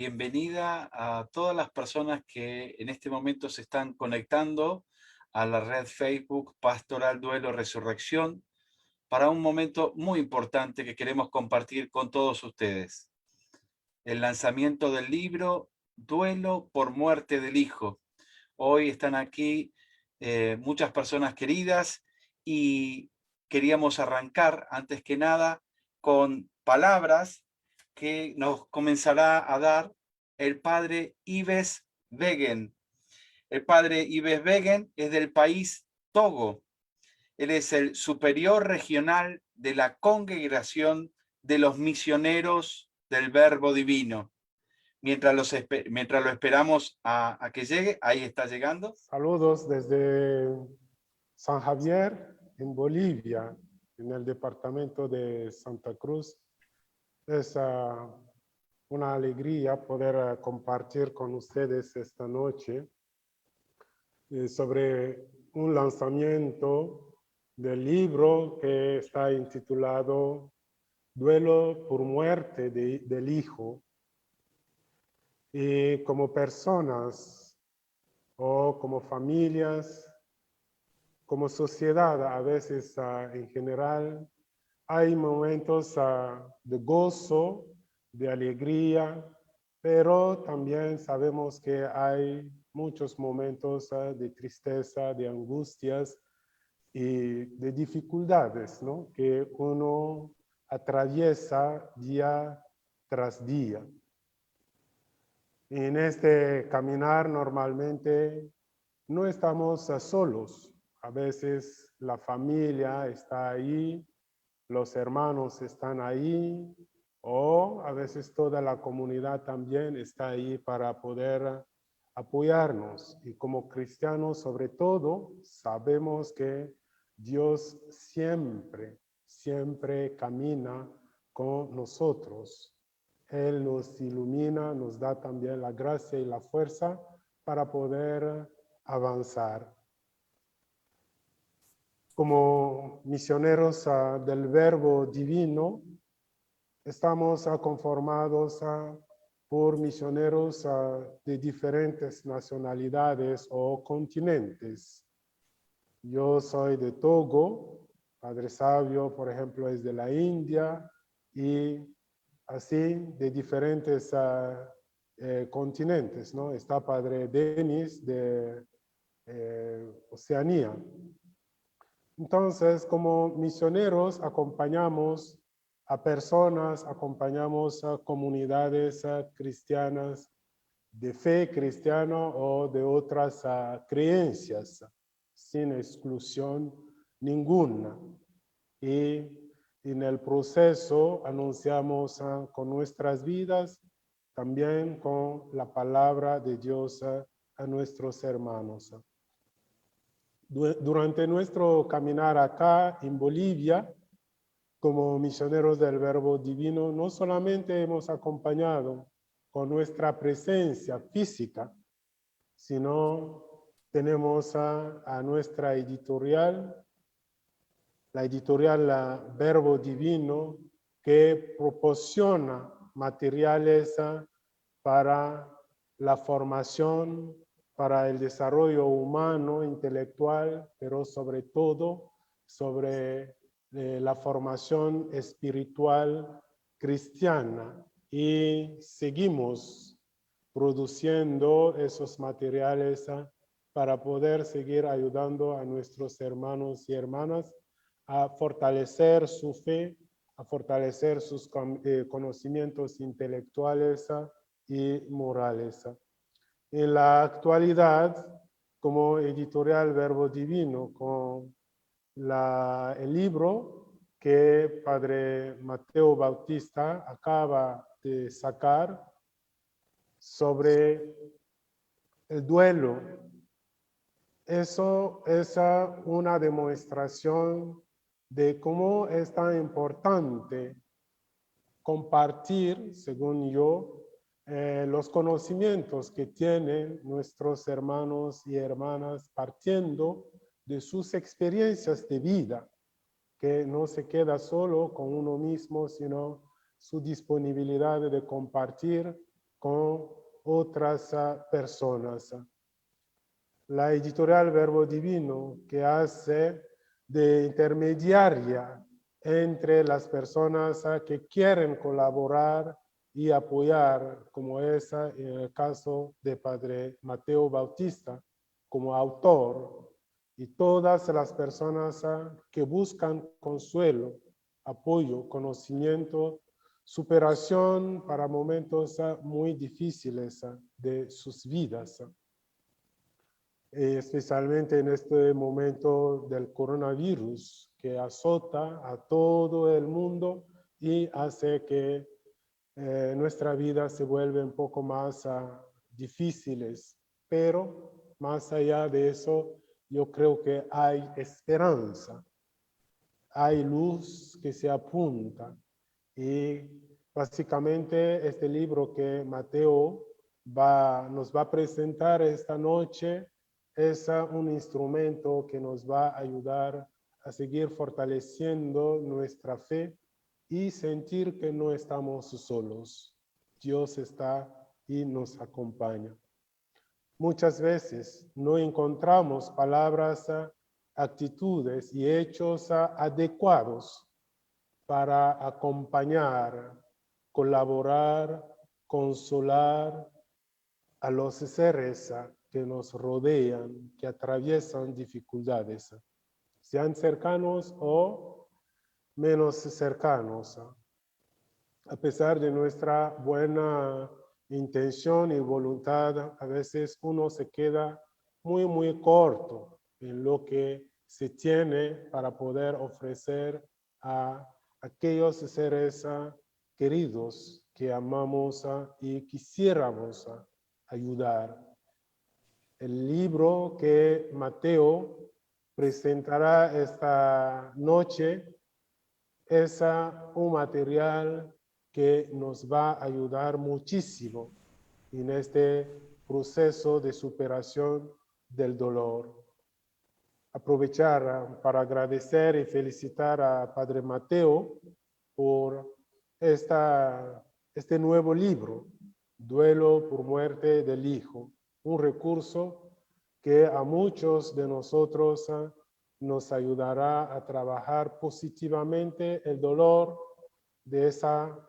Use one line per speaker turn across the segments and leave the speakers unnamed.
bienvenida a todas las personas que en este momento se están conectando a la red Facebook Pastoral Duelo Resurrección para un momento muy importante que queremos compartir con todos ustedes. El lanzamiento del libro Duelo por muerte del hijo. Hoy están aquí muchas personas queridas y queríamos arrancar, antes que nada, con palabras que nos comenzará a dar el padre Ives Wegen. El padre Ives Wegen es del país Togo. Él es el superior regional de la Congregación de los Misioneros del Verbo Divino. Mientras lo esperamos a que llegue, ahí está llegando.
Saludos desde San Javier, en Bolivia, en el departamento de Santa Cruz. Es una alegría poder compartir con ustedes esta noche sobre un lanzamiento del libro que está intitulado Duelo por muerte del hijo. Y como personas o como familias, como sociedad, a veces en general, hay momentos de gozo, de alegría, pero también sabemos que hay muchos momentos de tristeza, de angustias y de dificultades, ¿no? Que uno atraviesa día tras día. Y en este caminar normalmente no estamos solos. A veces la familia está ahí, los hermanos están ahí, o a veces toda la comunidad también está ahí para poder apoyarnos. Y como cristianos, sobre todo, sabemos que Dios siempre, siempre camina con nosotros. Él nos ilumina, nos da también la gracia y la fuerza para poder avanzar. Como misioneros del Verbo Divino, estamos conformados por misioneros de diferentes nacionalidades o continentes. Yo soy de Togo, Padre Sabio, por ejemplo, es de la India, y así de diferentes continentes, ¿no? Está Padre Denis de Oceanía. Entonces, como misioneros, acompañamos a personas, acompañamos a comunidades cristianas de fe cristiana o de otras creencias, sin exclusión ninguna. Y en el proceso anunciamos con nuestras vidas, también con la palabra de Dios a nuestros hermanos. Durante nuestro caminar acá en Bolivia, como misioneros del Verbo Divino, no solamente hemos acompañado con nuestra presencia física, sino tenemos a nuestra editorial, la editorial Verbo Divino, que proporciona materiales para la formación, para el desarrollo humano, intelectual, pero sobre todo sobre la formación espiritual cristiana. Y seguimos produciendo esos materiales para poder seguir ayudando a nuestros hermanos y hermanas a fortalecer su fe, a fortalecer sus conocimientos intelectuales y morales. En la actualidad, como editorial Verbo Divino, con el libro que Padre Mateo Bautista acaba de sacar sobre el duelo. Eso es una demostración de cómo es tan importante compartir, según yo, los conocimientos que tienen nuestros hermanos y hermanas partiendo de sus experiencias de vida, que no se queda solo con uno mismo, sino su disponibilidad de compartir con otras personas. La editorial Verbo Divino, que hace de intermediaria entre las personas que quieren colaborar y apoyar, como es en el caso de Padre Mateo Bautista, como autor, y todas las personas que buscan consuelo, apoyo, conocimiento, superación para momentos muy difíciles de sus vidas. Especialmente en este momento del coronavirus que azota a todo el mundo y hace que nuestra vida se vuelva un poco más difíciles. Pero más allá de eso, yo creo que hay esperanza, hay luz que se apunta. Y básicamente este libro que Mateo nos va a presentar esta noche es un instrumento que nos va a ayudar a seguir fortaleciendo nuestra fe y sentir que no estamos solos. Dios está y nos acompaña. Muchas veces no encontramos palabras, actitudes y hechos adecuados para acompañar, colaborar, consolar a los seres que nos rodean, que atraviesan dificultades, sean cercanos o menos cercanos. A pesar de nuestra buena intención y voluntad, a veces uno se queda muy corto en lo que se tiene para poder ofrecer a aquellos seres queridos que amamos y quisiéramos ayudar. El libro que Mateo presentará esta noche es un material que nos va a ayudar muchísimo en este proceso de superación del dolor. Aprovechar para agradecer y felicitar a Padre Mateo por este nuevo libro, Duelo por muerte del hijo, un recurso que a muchos de nosotros nos ayudará a trabajar positivamente el dolor de esa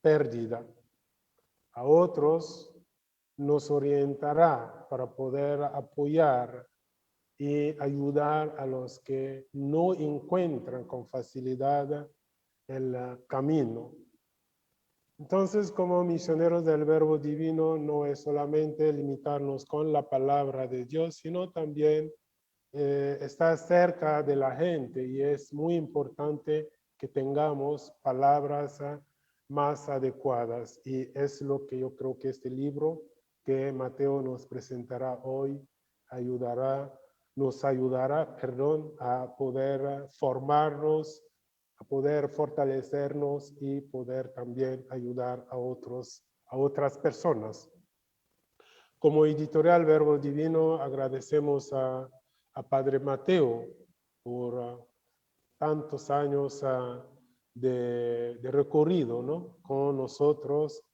pérdida. A otros nos orientará para poder apoyar y ayudar a los que no encuentran con facilidad el camino. Entonces, como misioneros del Verbo Divino, no es solamente limitarnos con la palabra de Dios, sino también estar cerca de la gente, y es muy importante que tengamos palabras más adecuadas, y es lo que yo creo que este libro que Mateo nos presentará hoy nos ayudará, a poder formarnos, a poder fortalecernos y poder también ayudar a otras personas. Como editorial Verbo Divino agradecemos a Padre Mateo por tantos años de recorrido, ¿no?, con nosotros,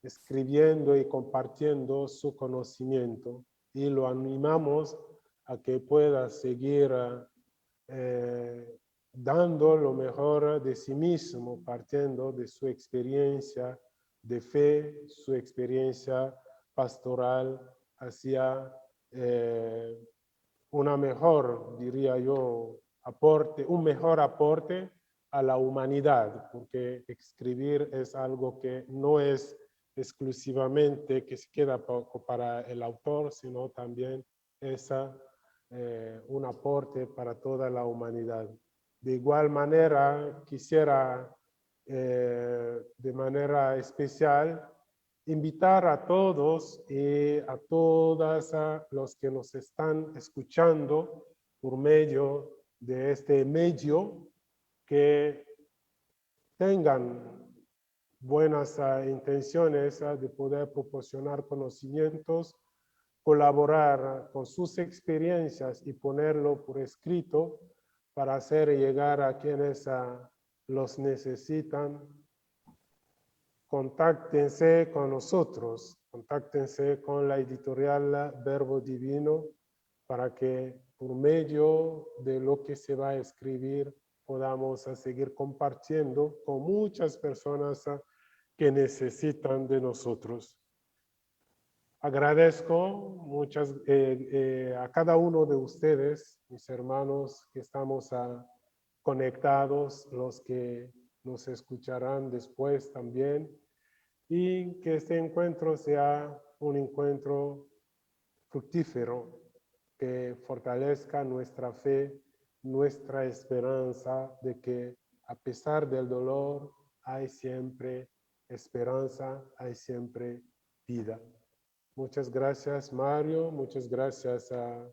escribiendo y compartiendo su conocimiento, y lo animamos a que pueda seguir dando lo mejor de sí mismo, partiendo de su experiencia de fe, su experiencia pastoral hacia una mejor, diría yo, un mejor aporte a la humanidad, porque escribir es algo que no es exclusivamente que se queda para el autor, sino también es un aporte para toda la humanidad. De igual manera, quisiera de manera especial invitar a todos y a todas los que nos están escuchando por medio de este medio, que tengan buenas intenciones de poder proporcionar conocimientos, colaborar con sus experiencias y ponerlo por escrito para hacer llegar a quienes los necesitan contáctense con nosotros, contáctense con la editorial Verbo Divino para que por medio de lo que se va a escribir podamos seguir compartiendo con muchas personas que necesitan de nosotros. Agradezco a cada uno de ustedes, mis hermanos, que estamos conectados, los que nos escucharán después también, y que este encuentro sea un encuentro fructífero, que fortalezca nuestra fe, nuestra esperanza de que a pesar del dolor hay siempre esperanza, hay siempre vida. Muchas gracias, Mario. Muchas gracias a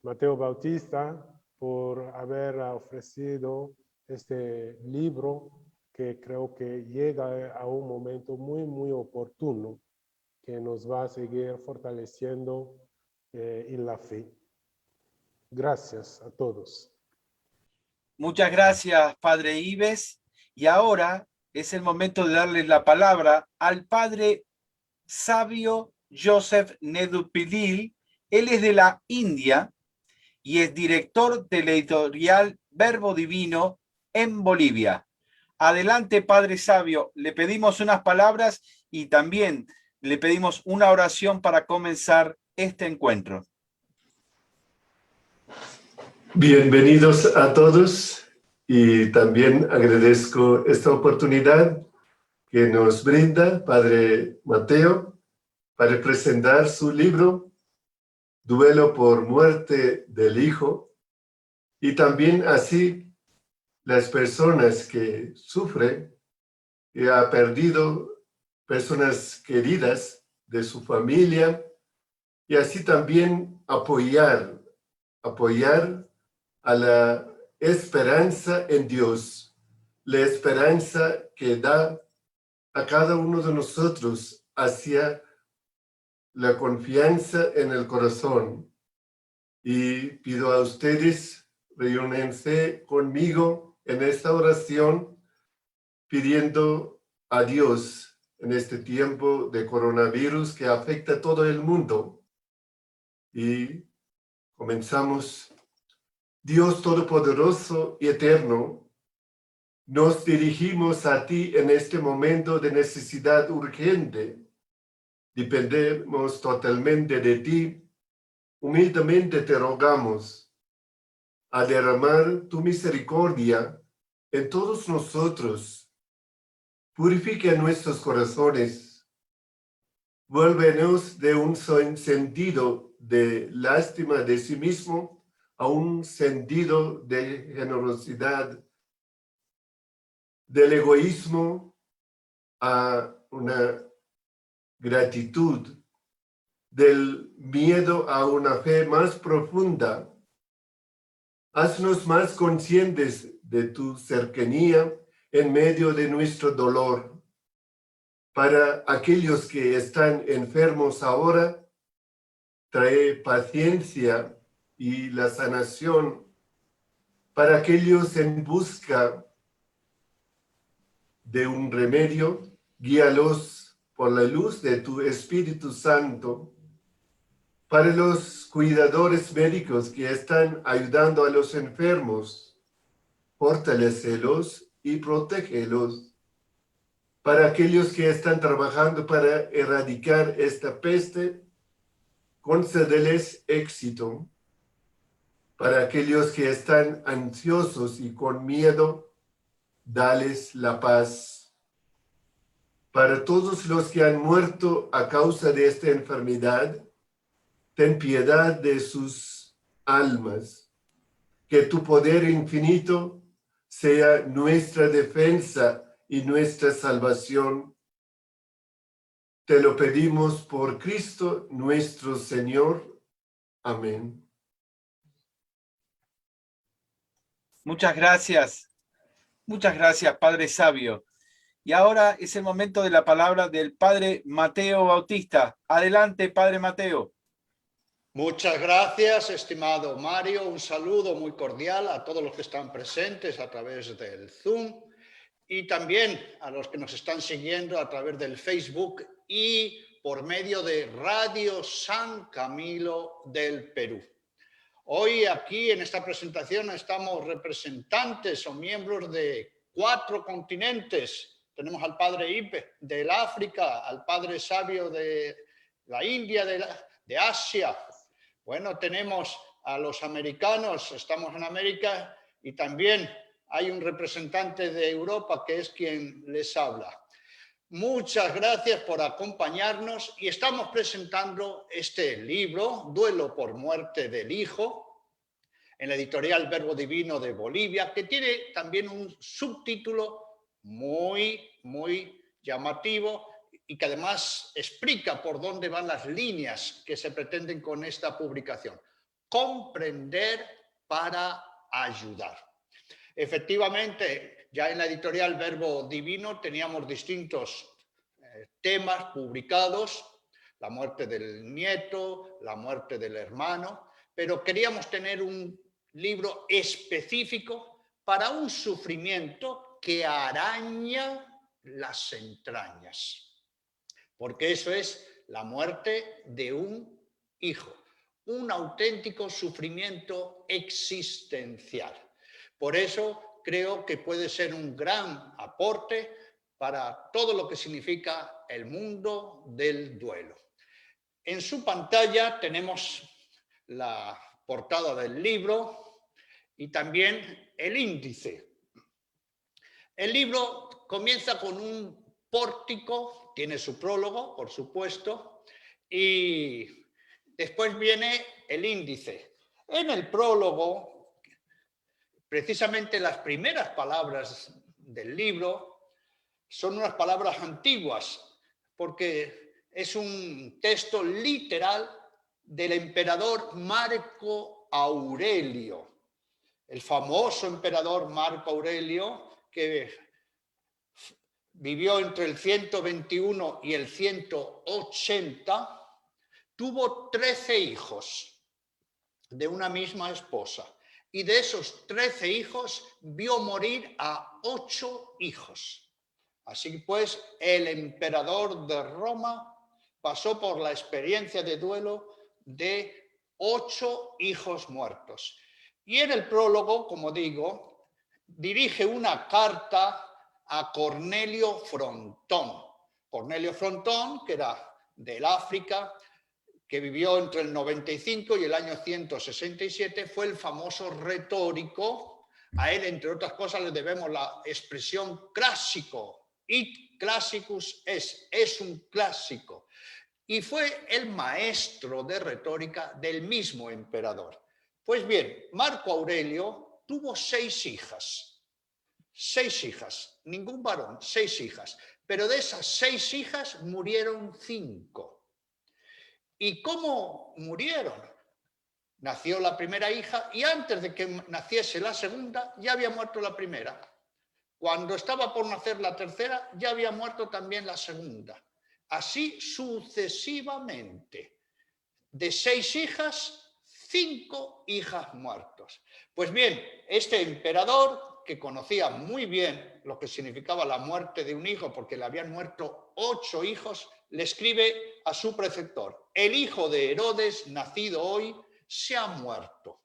Mateo Bautista por haber ofrecido este libro que creo que llega a un momento muy, muy oportuno que nos va a seguir fortaleciendo en la fe. Gracias a todos.
Muchas gracias, Padre Ives. Y ahora es el momento de darle la palabra al Padre Savio Joseph Nedupilil. Él es de la India y es director de la editorial Verbo Divino en Bolivia. Adelante, Padre Savio, le pedimos unas palabras y también le pedimos una oración para comenzar este encuentro.
Bienvenidos a todos y también agradezco esta oportunidad que nos brinda Padre Mateo para presentar su libro Duelo por muerte del Hijo, y también así las personas que sufren y ha perdido personas queridas de su familia, y así también apoyar a la esperanza en Dios, la esperanza que da a cada uno de nosotros hacia la confianza en el corazón. Y pido a ustedes, reúnense conmigo en esta oración, pidiendo a Dios en este tiempo de coronavirus que afecta a todo el mundo. Y comenzamos. Dios Todopoderoso y Eterno, nos dirigimos a ti en este momento de necesidad urgente. Dependemos totalmente de ti. Humildemente te rogamos a derramar tu misericordia en todos nosotros. Purifica nuestros corazones. Vuélvenos de un sentido de lástima de sí mismo a un sentido de generosidad, del egoísmo a una gratitud, del miedo a una fe más profunda. Haznos más conscientes de tu cercanía en medio de nuestro dolor. Para aquellos que están enfermos ahora, trae paciencia y la sanación. Para aquellos en busca de un remedio, guíalos por la luz de tu Espíritu Santo. Para los cuidadores médicos que están ayudando a los enfermos, fortalécelos y protégelos. Para aquellos que están trabajando para erradicar esta peste, concédeles éxito. Para aquellos que están ansiosos y con miedo, dales la paz. Para todos los que han muerto a causa de esta enfermedad, ten piedad de sus almas. Que tu poder infinito sea nuestra defensa y nuestra salvación. Te lo pedimos por Cristo nuestro Señor. Amén.
Muchas gracias, Padre Sabio. Y ahora es el momento de la palabra del Padre Mateo Bautista. Adelante, Padre Mateo.
Muchas gracias, estimado Mario. Un saludo muy cordial a todos los que están presentes a través del Zoom. y también a los que nos están siguiendo a través del Facebook y por medio de Radio San Camilo del Perú. Hoy aquí en esta presentación estamos representantes o miembros de 4 continentes. Tenemos al padre Ipe del África, al padre Sabio de la India, de Asia. Bueno, tenemos a los americanos, estamos en América, y también hay un representante de Europa que es quien les habla. Muchas gracias por acompañarnos y estamos presentando este libro, Duelo por muerte del hijo, en la editorial Verbo Divino de Bolivia, que tiene también un subtítulo muy llamativo y que además explica por dónde van las líneas que se pretenden con esta publicación. Comprender para ayudar. Efectivamente, ya en la editorial Verbo Divino teníamos distintos temas publicados, la muerte del nieto, la muerte del hermano, pero queríamos tener un libro específico para un sufrimiento que araña las entrañas, porque eso es la muerte de un hijo, un auténtico sufrimiento existencial. Por eso creo que puede ser un gran aporte para todo lo que significa el mundo del duelo. En su pantalla tenemos la portada del libro y también el índice. El libro comienza con un pórtico, tiene su prólogo, por supuesto, y después viene el índice. En el prólogo, precisamente las primeras palabras del libro son unas palabras antiguas, porque es un texto literal del emperador Marco Aurelio, el famoso emperador Marco Aurelio, que vivió entre el 121 y el 180, tuvo 13 hijos de una misma esposa, y de esos 13 hijos vio morir a 8 hijos. Así pues, el emperador de Roma pasó por la experiencia de duelo de 8 hijos muertos. Y en el prólogo, como digo, dirige una carta a Cornelio Frontón. Cornelio Frontón, que era del África, que vivió entre el 95 y el año 167, fue el famoso retórico. A él, entre otras cosas, le debemos la expresión clásico. Id classicus es un clásico. Y fue el maestro de retórica del mismo emperador. Pues bien, Marco Aurelio tuvo 6 hijas. 6 hijas, ningún varón, 6 hijas. Pero de esas 6 hijas murieron 5. ¿Y cómo murieron? Nació la primera hija y antes de que naciese la segunda ya había muerto la primera. Cuando estaba por nacer la tercera, ya había muerto también la segunda. Así sucesivamente. De 6 hijas, 5 hijas muertos. Pues bien, este emperador, que conocía muy bien lo que significaba la muerte de un hijo, porque le habían muerto 8 hijos, le escribe a su preceptor: el hijo de Herodes, nacido hoy, se ha muerto.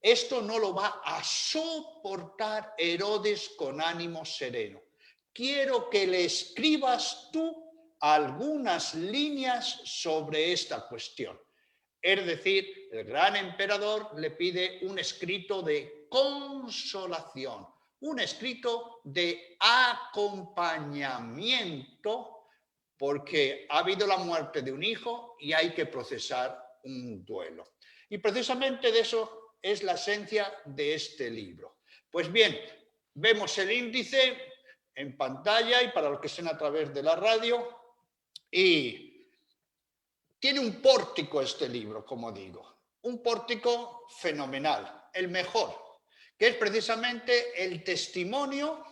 Esto no lo va a soportar Herodes con ánimo sereno. Quiero que le escribas tú algunas líneas sobre esta cuestión. Es decir, el gran emperador le pide un escrito de consolación, un escrito de acompañamiento, porque ha habido la muerte de un hijo y hay que procesar un duelo. Y precisamente de eso es la esencia de este libro. Pues bien, vemos el índice en pantalla y para los que estén a través de la radio, y tiene un pórtico este libro, como digo, un pórtico fenomenal, el mejor, que es precisamente el testimonio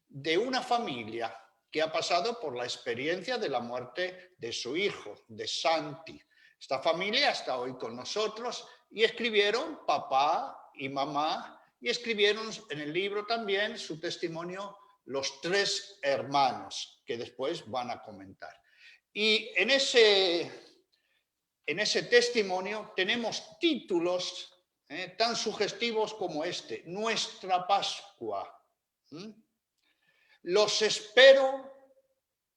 de una familia que ha pasado por la experiencia de la muerte de su hijo, de Santi. Esta familia está hoy con nosotros y escribieron papá y mamá y escribieron en el libro también su testimonio los 3 hermanos que después van a comentar. Y en ese testimonio tenemos títulos tan sugestivos como este: Nuestra Pascua. Los espero,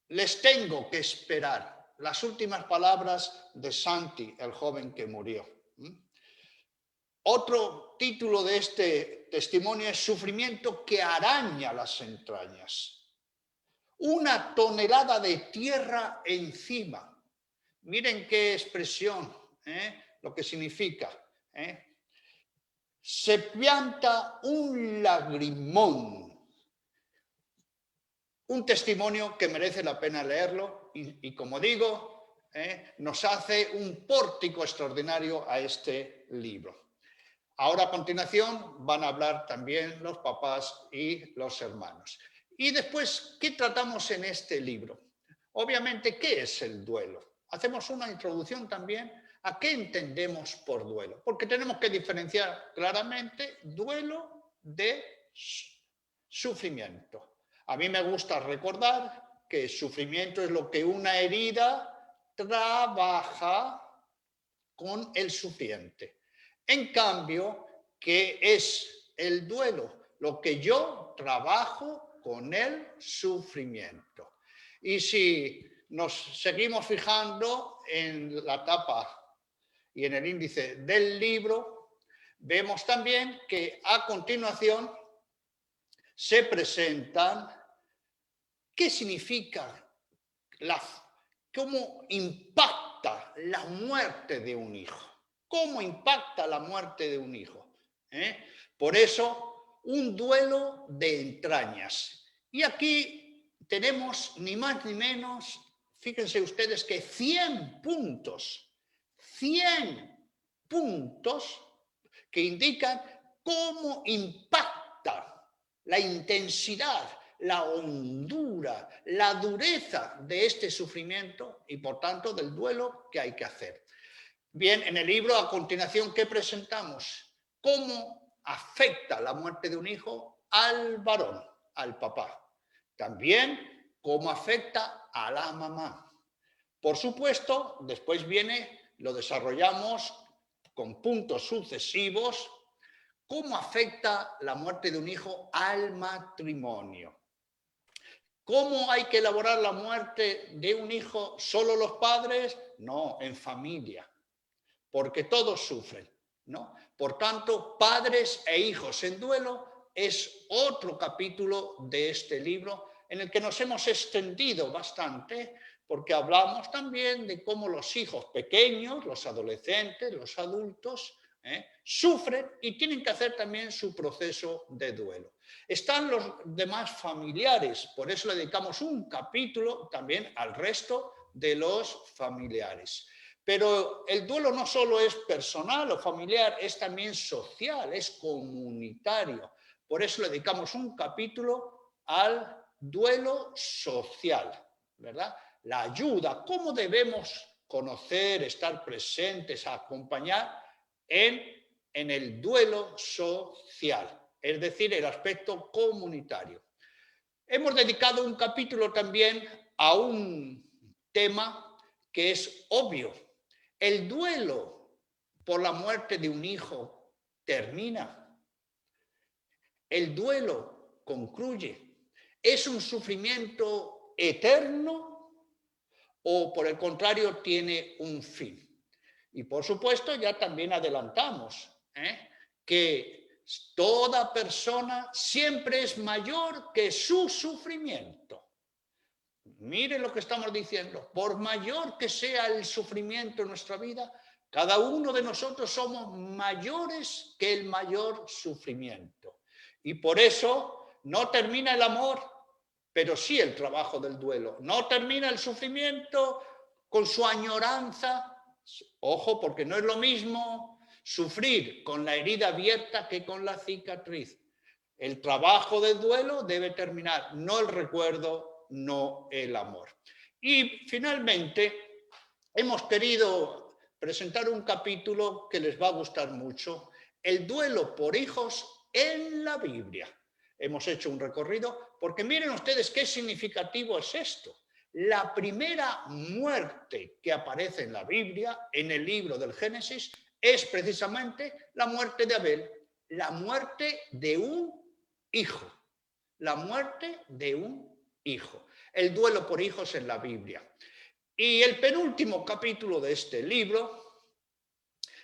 les tengo que esperar. Las últimas palabras de Santi, el joven que murió. Otro título de este testimonio es Sufrimiento que araña las entrañas. Una tonelada de tierra encima. Miren qué expresión, lo que significa. Se pianta un lagrimón. Un testimonio que merece la pena leerlo y como digo, nos hace un pórtico extraordinario a este libro. Ahora a continuación van a hablar también los papás y los hermanos. Y después, ¿qué tratamos en este libro? Obviamente, ¿qué es el duelo? Hacemos una introducción también a qué entendemos por duelo, porque tenemos que diferenciar claramente duelo de sufrimiento. A mí me gusta recordar que sufrimiento es lo que una herida trabaja con el sufriente. En cambio, ¿qué es el duelo? Lo que yo trabajo con el sufrimiento. Y si nos seguimos fijando en la tapa y en el índice del libro, vemos también que a continuación se presentan qué significa, cómo impacta la muerte de un hijo. ¿Cómo impacta la muerte de un hijo? Por eso, un duelo de entrañas. Y aquí tenemos ni más ni menos, fíjense ustedes, que 100 puntos. 100 puntos que indican cómo impacta la intensidad, la hondura, la dureza de este sufrimiento y, por tanto, del duelo que hay que hacer. Bien, en el libro a continuación, ¿qué presentamos? ¿Cómo afecta la muerte de un hijo al varón, al papá? También, ¿cómo afecta a la mamá? Por supuesto, después viene, lo desarrollamos con puntos sucesivos, ¿cómo afecta la muerte de un hijo al matrimonio? ¿Cómo hay que elaborar la muerte de un hijo? ¿Solo los padres? No, en familia. Porque todos sufren, ¿no? Por tanto, padres e hijos en duelo es otro capítulo de este libro en el que nos hemos extendido bastante porque hablamos también de cómo los hijos pequeños, los adolescentes, los adultos, sufren y tienen que hacer también su proceso de duelo. Están los demás familiares, por eso le dedicamos un capítulo también al resto de los familiares. Pero el duelo no solo es personal o familiar, es también social, es comunitario. Por eso le dedicamos un capítulo al duelo social, ¿verdad? La ayuda, cómo debemos conocer, estar presentes, acompañar en el duelo social, es decir, el aspecto comunitario. Hemos dedicado un capítulo también a un tema que es obvio. El duelo por la muerte de un hijo termina. El duelo concluye. ¿Es un sufrimiento eterno o por el contrario tiene un fin? Y por supuesto ya también adelantamos que toda persona siempre es mayor que su sufrimiento. Miren lo que estamos diciendo. Por mayor que sea el sufrimiento en nuestra vida, cada uno de nosotros somos mayores que el mayor sufrimiento. Y por eso no termina el amor, pero sí el trabajo del duelo. No termina el sufrimiento con su añoranza. Ojo, porque no es lo mismo sufrir con la herida abierta que con la cicatriz. El trabajo del duelo debe terminar, no el recuerdo, no el amor. Y finalmente, hemos querido presentar un capítulo que les va a gustar mucho, el duelo por hijos en la Biblia. hemos hecho un recorrido, porque miren ustedes qué significativo es esto. La primera muerte que aparece en la Biblia, en el libro del Génesis, es precisamente la muerte de Abel, la muerte de un hijo, la muerte de un hijo, el duelo por hijos en la Biblia. Y el penúltimo capítulo de este libro,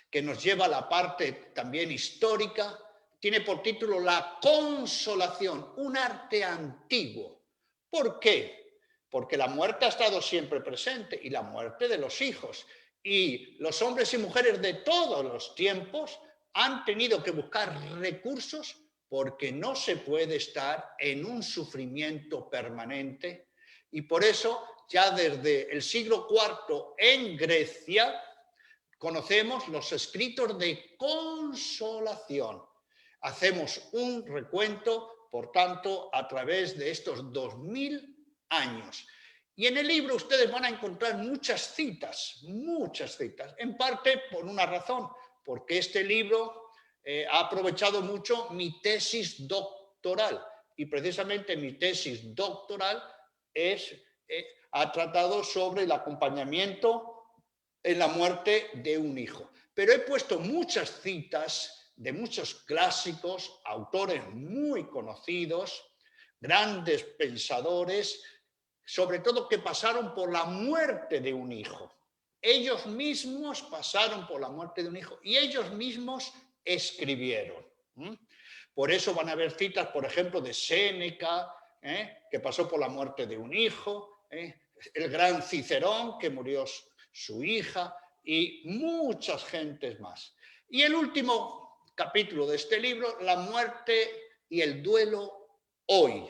que nos lleva a la parte también histórica, tiene por título La consolación, un arte antiguo. ¿Por qué? Porque la muerte ha estado siempre presente, y la muerte de los hijos. Y los hombres y mujeres de todos los tiempos han tenido que buscar recursos, porque no se puede estar en un sufrimiento permanente. Y por eso, ya desde el siglo IV en Grecia, conocemos los escritos de consolación. Hacemos un recuento, por tanto, a través de estos 2000 años. Y en el libro ustedes van a encontrar muchas citas, en parte por una razón, porque este libro ha aprovechado mucho mi tesis doctoral, y precisamente mi tesis doctoral ha tratado sobre el acompañamiento en la muerte de un hijo. Pero he puesto muchas citas de muchos clásicos, autores muy conocidos, grandes pensadores, sobre todo que pasaron por la muerte de un hijo. Ellos mismos pasaron por la muerte de un hijo y ellos mismos escribieron. Por eso van a haber citas, por ejemplo, de Séneca, que pasó por la muerte de un hijo, el gran Cicerón, que murió su hija, y muchas gentes más. Y el último capítulo de este libro, la muerte y el duelo hoy.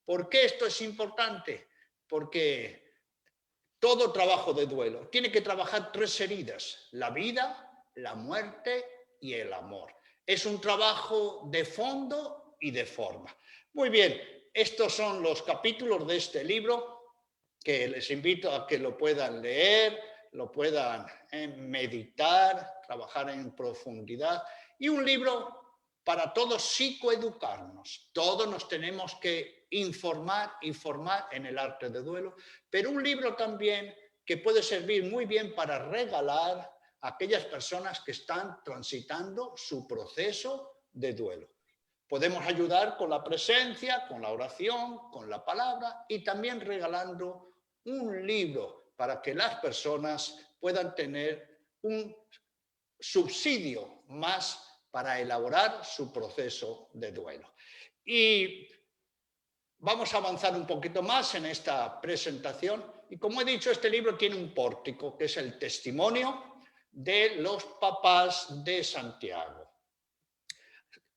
¿Por qué esto es importante? Porque todo trabajo de duelo tiene que trabajar tres heridas: la vida, la muerte y el amor. Es un trabajo de fondo y de forma. Muy bien, estos son los capítulos de este libro, que les invito a que lo puedan leer, lo puedan meditar, trabajar en profundidad. Y un libro para todos psicoeducarnos. Todos nos tenemos que informar y formar en el arte de duelo, pero un libro también que puede servir muy bien para regalar a aquellas personas que están transitando su proceso de duelo. Podemos ayudar con la presencia, con la oración, con la palabra, y también regalando un libro para que las personas puedan tener un subsidio más para elaborar su proceso de duelo. Y vamos a avanzar un poquito más en esta presentación. Y como he dicho, este libro tiene un pórtico, que es el testimonio de los papás de Santiago.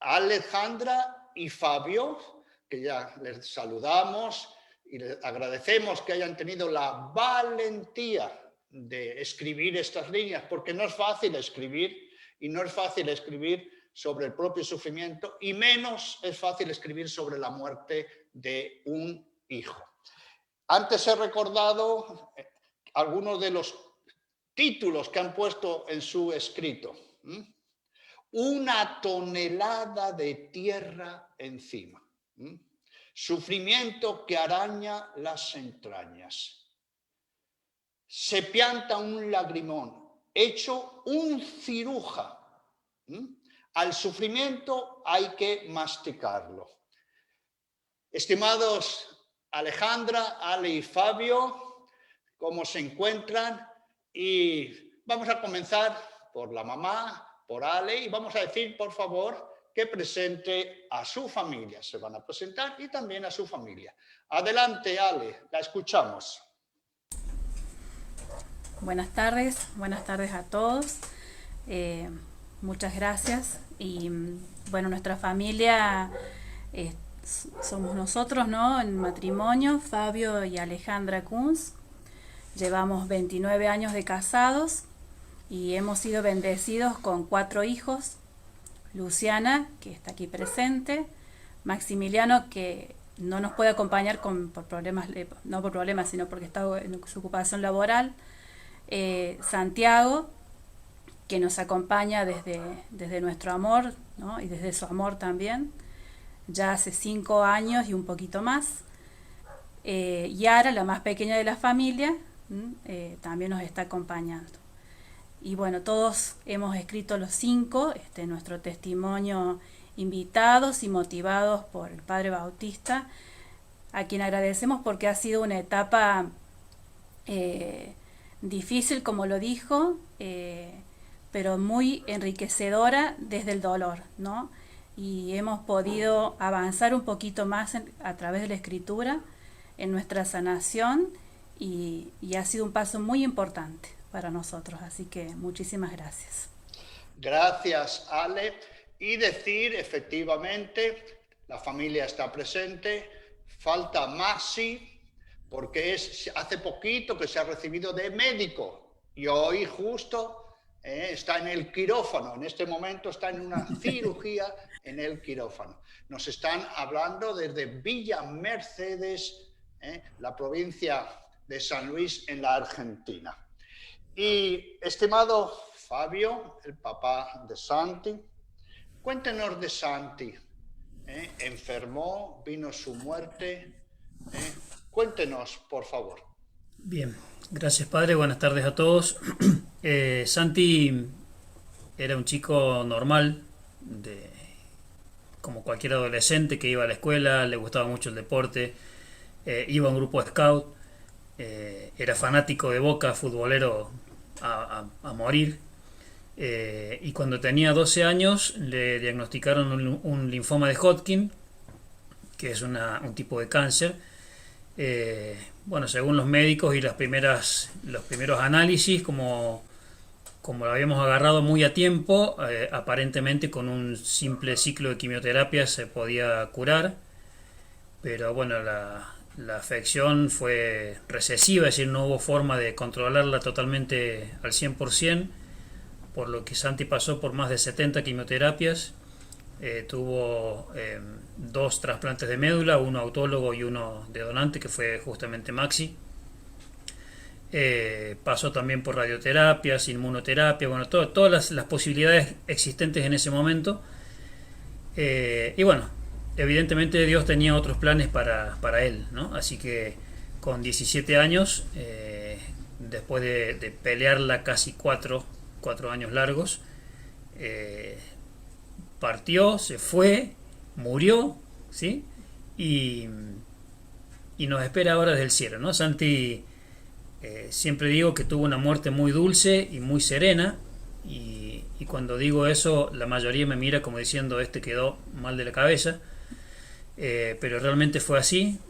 Alejandra y Fabio, que ya les saludamos y les agradecemos que hayan tenido la valentía de escribir estas líneas, porque no es fácil escribir, y no es fácil escribir sobre el propio sufrimiento, y menos es fácil escribir sobre la muerte de un hijo. Antes he recordado algunos de los títulos que han puesto en su escrito. Una tonelada de tierra encima. Sufrimiento que araña las entrañas. Se pianta un lagrimón, hecho un ciruja. Al sufrimiento hay que masticarlo. Estimados Alejandra, Ale y Fabio, ¿cómo se encuentran? Y vamos a comenzar por la mamá, por Ale, y vamos a decir, por favor, que presente a su familia. Se van a presentar y también a su familia. Adelante, Ale, la escuchamos.
Buenas tardes a todos. Muchas gracias. Y bueno, nuestra familia somos nosotros, ¿no? En matrimonio, Fabio y Alejandra Kunz. Llevamos 29 años de casados y hemos sido bendecidos con 4 hijos. Luciana, que está aquí presente, Maximiliano, que no nos puede acompañar por problemas, no por problemas, sino porque está en su ocupación laboral, Santiago, que nos acompaña desde nuestro amor, ¿no? Y desde su amor también, ya hace 5 años y un poquito más. Yara, la más pequeña de la familia, también nos está acompañando. Y bueno, todos hemos escrito los 5 nuestro testimonio, invitados y motivados por el Padre Bautista, a quien agradecemos porque ha sido una etapa difícil, como lo dijo, pero muy enriquecedora desde el dolor, ¿no? Y hemos podido avanzar un poquito más a través de la escritura en nuestra sanación y ha sido un paso muy importante para nosotros, así que muchísimas gracias.
Gracias, Ale. Y decir, efectivamente, la familia está presente, falta Maxi, porque hace poquito que se ha recibido de médico y hoy justo está en el quirófano, en este momento está en una cirugía en el quirófano. Nos están hablando desde Villa Mercedes, la provincia de San Luis en la Argentina. Y estimado Fabio, el papá de Santi, cuéntenos de Santi. Enfermó, vino su muerte. Cuéntenos, por favor.
Bien, gracias padre, buenas tardes a todos. Santi era un chico normal, como cualquier adolescente que iba a la escuela, le gustaba mucho el deporte, iba a un grupo de scout, era fanático de Boca, futbolero a morir. Y cuando tenía 12 años le diagnosticaron un linfoma de Hodgkin, que es un tipo de cáncer. Bueno, según los médicos y los primeros análisis, como lo habíamos agarrado muy a tiempo, aparentemente con un simple ciclo de quimioterapia se podía curar, pero bueno, la afección fue recesiva, es decir, no hubo forma de controlarla totalmente al 100%, por lo que Santi pasó por más de 70 quimioterapias, tuvo 2 trasplantes de médula, uno autólogo y uno de donante, que fue justamente Maxi. Pasó también por radioterapias, inmunoterapia, bueno, todas las posibilidades existentes en ese momento. Y bueno, evidentemente Dios tenía otros planes para él, ¿no? Así que con 17 años, después de pelearla casi 4 años largos, partió, se fue, murió, ¿sí? Y nos espera ahora desde el cielo, ¿no? Santi, siempre digo que tuvo una muerte muy dulce y muy serena, y cuando digo eso la mayoría me mira como diciendo quedó mal de la cabeza, pero realmente fue así.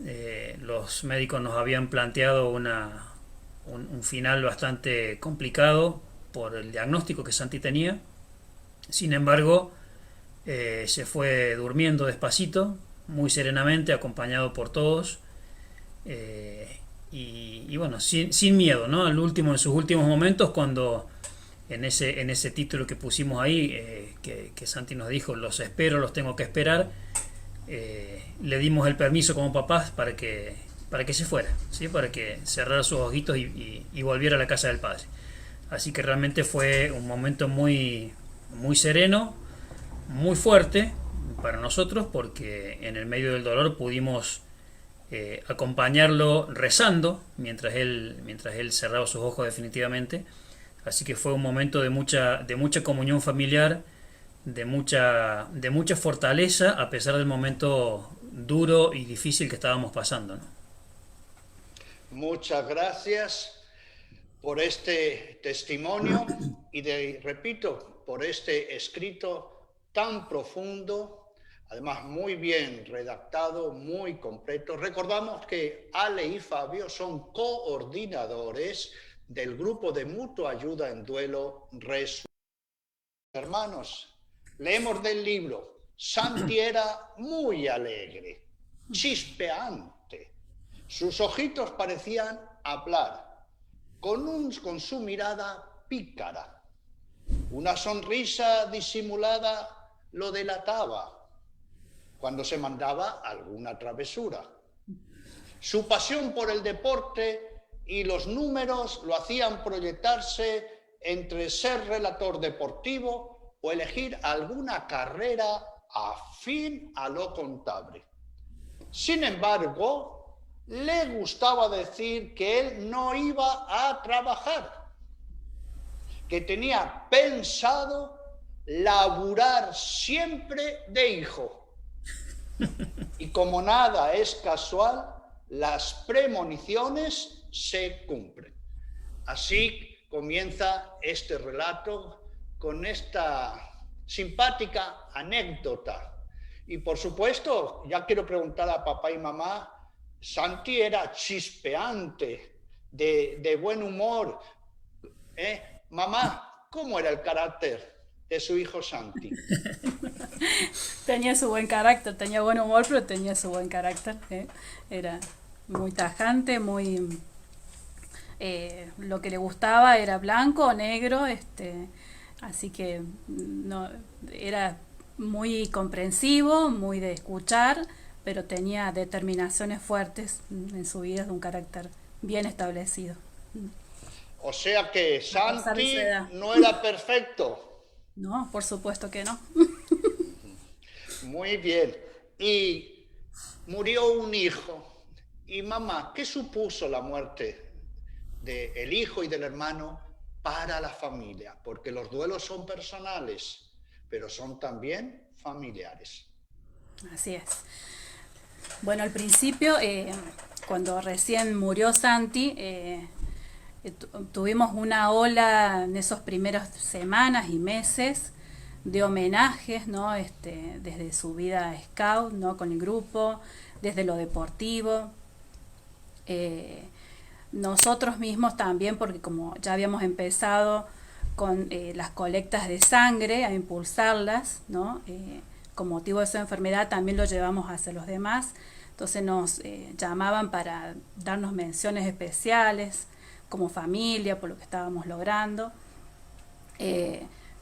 Los médicos nos habían planteado un final bastante complicado por el diagnóstico que Santi tenía. Sin embargo, se fue durmiendo despacito, muy serenamente, acompañado por todos, y bueno, sin miedo, ¿no? En sus últimos momentos, cuando en ese título que pusimos ahí, que Santi nos dijo, los espero, los tengo que esperar, le dimos el permiso como papás para que se fuera, ¿sí? Para que cerrara sus ojitos y volviera a la casa del Padre. Así que realmente fue un momento muy, muy sereno, muy fuerte para nosotros, porque en el medio del dolor pudimos acompañarlo rezando mientras él cerraba sus ojos definitivamente. Así que fue un momento de mucha comunión familiar, de mucha fortaleza, a pesar del momento duro y difícil que estábamos pasando, ¿no?
Muchas gracias por este testimonio y repito, por este escrito tan profundo, además muy bien redactado, muy completo. Recordamos que Ale y Fabio son coordinadores del grupo de mutua ayuda en duelo Resurrección. Hermanos, leemos del libro. Santi era muy alegre, chispeante. Sus ojitos parecían hablar, con su mirada pícara. Una sonrisa disimulada lo delataba cuando se mandaba alguna travesura. Su pasión por el deporte y los números lo hacían proyectarse entre ser relator deportivo o elegir alguna carrera afín a lo contable. Sin embargo, le gustaba decir que él no iba a trabajar, que tenía pensado laburar siempre de hijo. Y como nada es casual, las premoniciones se cumplen. Así comienza este relato con esta simpática anécdota. Y por supuesto, ya quiero preguntar a papá y mamá, Santi era chispeante, de buen humor. Mamá, ¿cómo era el carácter de su hijo Santi?
Tenía su buen carácter, tenía buen humor, pero tenía su buen carácter. Era muy tajante, muy... lo que le gustaba era blanco o negro, así que no, era muy comprensivo, muy de escuchar, pero tenía determinaciones fuertes en su vida, de un carácter bien establecido.
O sea que
A pesar de
Santi
su edad.
no era perfecto.
No, por supuesto que no.
Muy bien. Y murió un hijo. Y mamá, ¿qué supuso la muerte del hijo y del hermano para la familia? Porque los duelos son personales, pero son también familiares.
Así es. Bueno, al principio, cuando recién murió Santi, tuvimos una ola en esas primeras semanas y meses de homenajes, ¿no? Desde su vida scout, ¿no? Con el grupo, desde lo deportivo. Nosotros mismos también, porque como ya habíamos empezado con las colectas de sangre, a impulsarlas, ¿no? Con motivo de su enfermedad también lo llevamos hacia los demás. Entonces nos llamaban para darnos menciones especiales como familia por lo que estábamos logrando.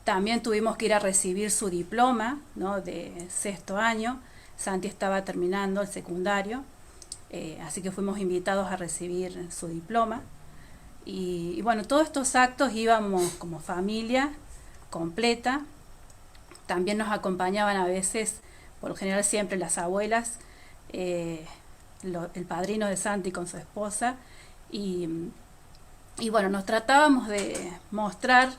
También tuvimos que ir a recibir su diploma, ¿no? De sexto año. Santi estaba terminando el secundario, así que fuimos invitados a recibir su diploma. Y bueno, todos estos actos íbamos como familia completa. También nos acompañaban a veces, por lo general siempre las abuelas, el padrino de Santi con su esposa. Y bueno, nos tratábamos de mostrar,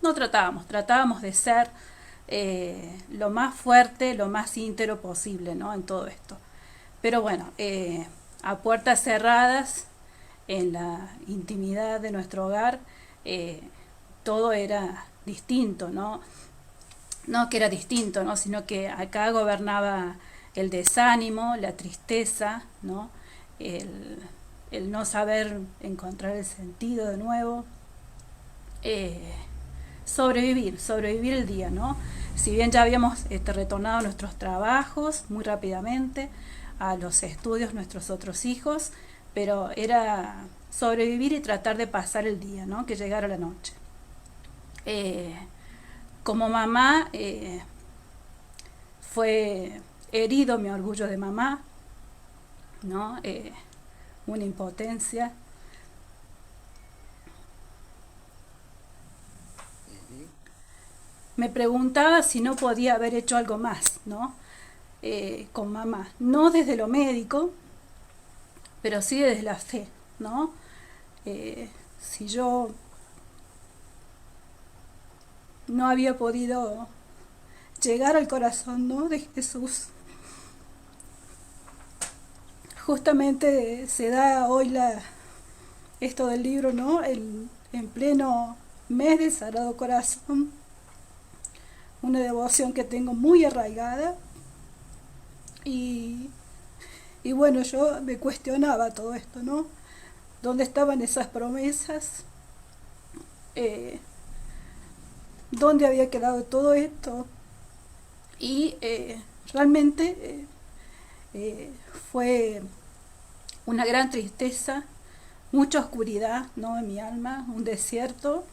no tratábamos de ser lo más fuerte, lo más íntegro posible, ¿no? En todo esto. Pero bueno, a puertas cerradas, en la intimidad de nuestro hogar, todo era distinto, ¿no? No que era distinto, ¿no? Sino que acá gobernaba el desánimo, la tristeza, ¿no? El no saber encontrar el sentido de nuevo. Sobrevivir el día, ¿no? Si bien ya habíamos retornado a nuestros trabajos muy rápidamente, a los estudios nuestros otros hijos, pero era sobrevivir y tratar de pasar el día, ¿no? Que llegara la noche. Como mamá, fue herido mi orgullo de mamá, ¿no? Una impotencia. Me preguntaba si no podía haber hecho algo más, ¿no? Con mamá. No desde lo médico, pero sí desde la fe, ¿no? Si yo no había podido llegar al corazón, ¿no? De Jesús. Justamente se da hoy esto del libro, ¿no? En pleno mes del Sagrado Corazón. Una devoción que tengo muy arraigada. Y bueno, yo me cuestionaba todo esto, ¿no? ¿Dónde estaban esas promesas? ¿Dónde había quedado todo esto? Y realmente fue una gran tristeza, mucha oscuridad, ¿no? En mi alma, un desierto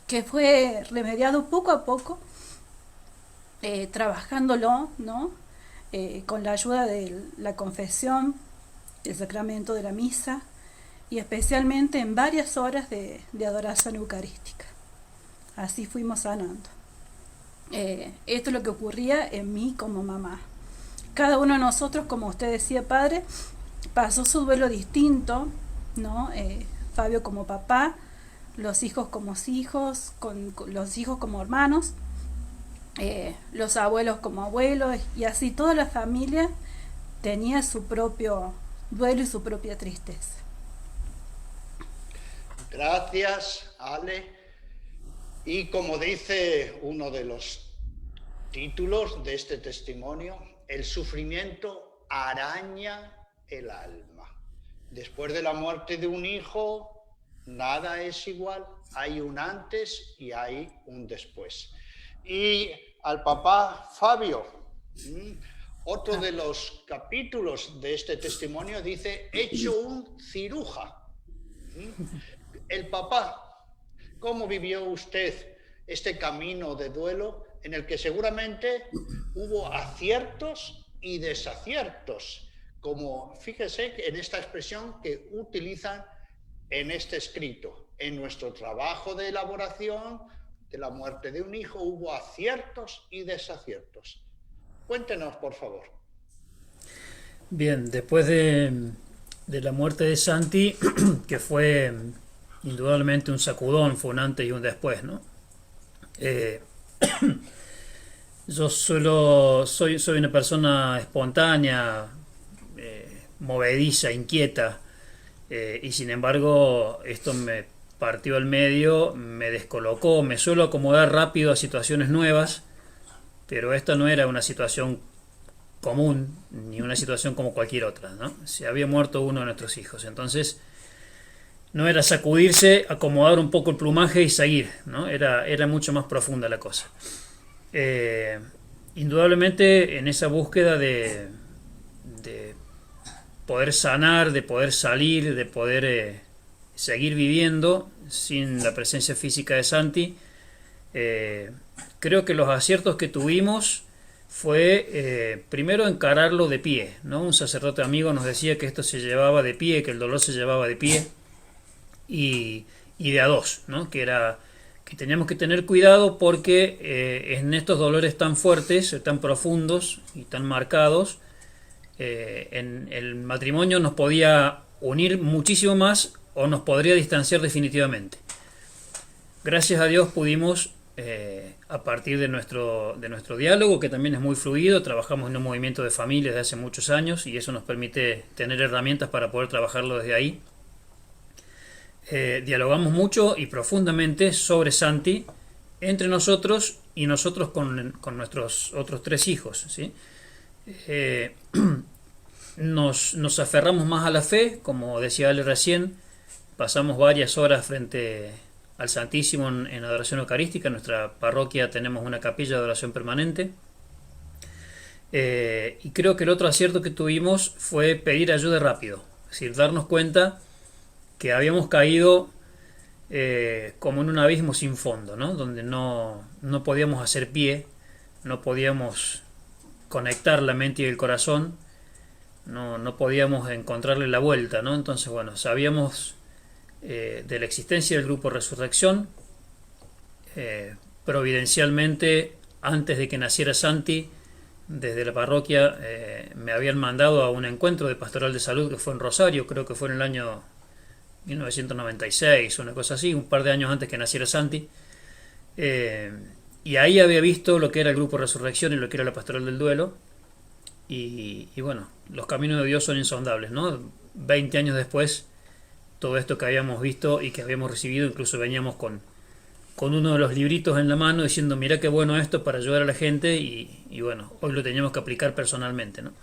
que fue remediado poco a poco, trabajándolo, ¿no? Con la ayuda de la confesión, el sacramento de la misa y especialmente en varias horas de adoración eucarística. Así fuimos sanando. Esto es lo que ocurría en mí como mamá. Cada uno de nosotros, como usted decía, padre, pasó su duelo distinto, ¿no? Fabio como papá, los hijos como hijos, con los hijos como hermanos, los abuelos como abuelos, y así toda la familia tenía su propio duelo y su propia tristeza.
Gracias, Ale. Y como dice uno de los títulos de este testimonio, el sufrimiento araña el alma. Después de la muerte de un hijo, nada es igual. Hay un antes y hay un después. Y al papá Fabio, otro de los capítulos de este testimonio dice, hecho un ciruja. El papá, ¿cómo vivió usted este camino de duelo en el que seguramente hubo aciertos y desaciertos? Como fíjese en esta expresión que utilizan en este escrito. En nuestro trabajo de elaboración de la muerte de un hijo hubo aciertos y desaciertos. Cuéntenos, por favor.
Bien, después de la muerte de Santi, que fue indudablemente un sacudón, fue un antes y un después, ¿no? Yo soy una persona espontánea, movediza, inquieta, y sin embargo esto me partió al medio, me descolocó, me suelo acomodar rápido a situaciones nuevas, pero esta no era una situación común, ni una situación como cualquier otra, ¿no? Se había muerto uno de nuestros hijos, entonces no era sacudirse, acomodar un poco el plumaje y seguir, ¿no? Era mucho más profunda la cosa. Indudablemente en esa búsqueda de poder sanar, de poder salir, de poder seguir viviendo sin la presencia física de Santi, creo que los aciertos que tuvimos fue primero encararlo de pie, ¿no? Un sacerdote amigo nos decía que esto se llevaba de pie, que el dolor se llevaba de pie y de a dos, ¿no? Que teníamos que tener cuidado porque en estos dolores tan fuertes, tan profundos y tan marcados, en el matrimonio nos podía unir muchísimo más o nos podría distanciar definitivamente. Gracias a Dios pudimos, a partir de nuestro diálogo, que también es muy fluido, trabajamos en un movimiento de familia desde hace muchos años y eso nos permite tener herramientas para poder trabajarlo desde ahí. Dialogamos mucho y profundamente sobre Santi entre nosotros y nosotros con nuestros otros 3 hijos, ¿sí? Nos aferramos más a la fe, como decía Ale recién, pasamos varias horas frente al Santísimo en adoración eucarística. En nuestra parroquia tenemos una capilla de oración permanente, y creo que el otro acierto que tuvimos fue pedir ayuda rápido, es decir, darnos cuenta que habíamos caído como en un abismo sin fondo, ¿no? Donde no podíamos hacer pie, no podíamos conectar la mente y el corazón, no podíamos encontrarle la vuelta, ¿no? Entonces, bueno, sabíamos de la existencia del grupo Resurrección. Providencialmente, antes de que naciera Santi, desde la parroquia me habían mandado a un encuentro de pastoral de salud que fue en Rosario, creo que fue en el año 1996, una cosa así, un par de años antes que naciera Santi, y ahí había visto lo que era el grupo Resurrección y lo que era la pastoral del duelo, y bueno, los caminos de Dios son insondables, ¿no? 20 años después, todo esto que habíamos visto y que habíamos recibido, incluso veníamos con uno de los libritos en la mano diciendo, mira qué bueno esto para ayudar a la gente, y bueno, hoy lo teníamos que aplicar personalmente, ¿no?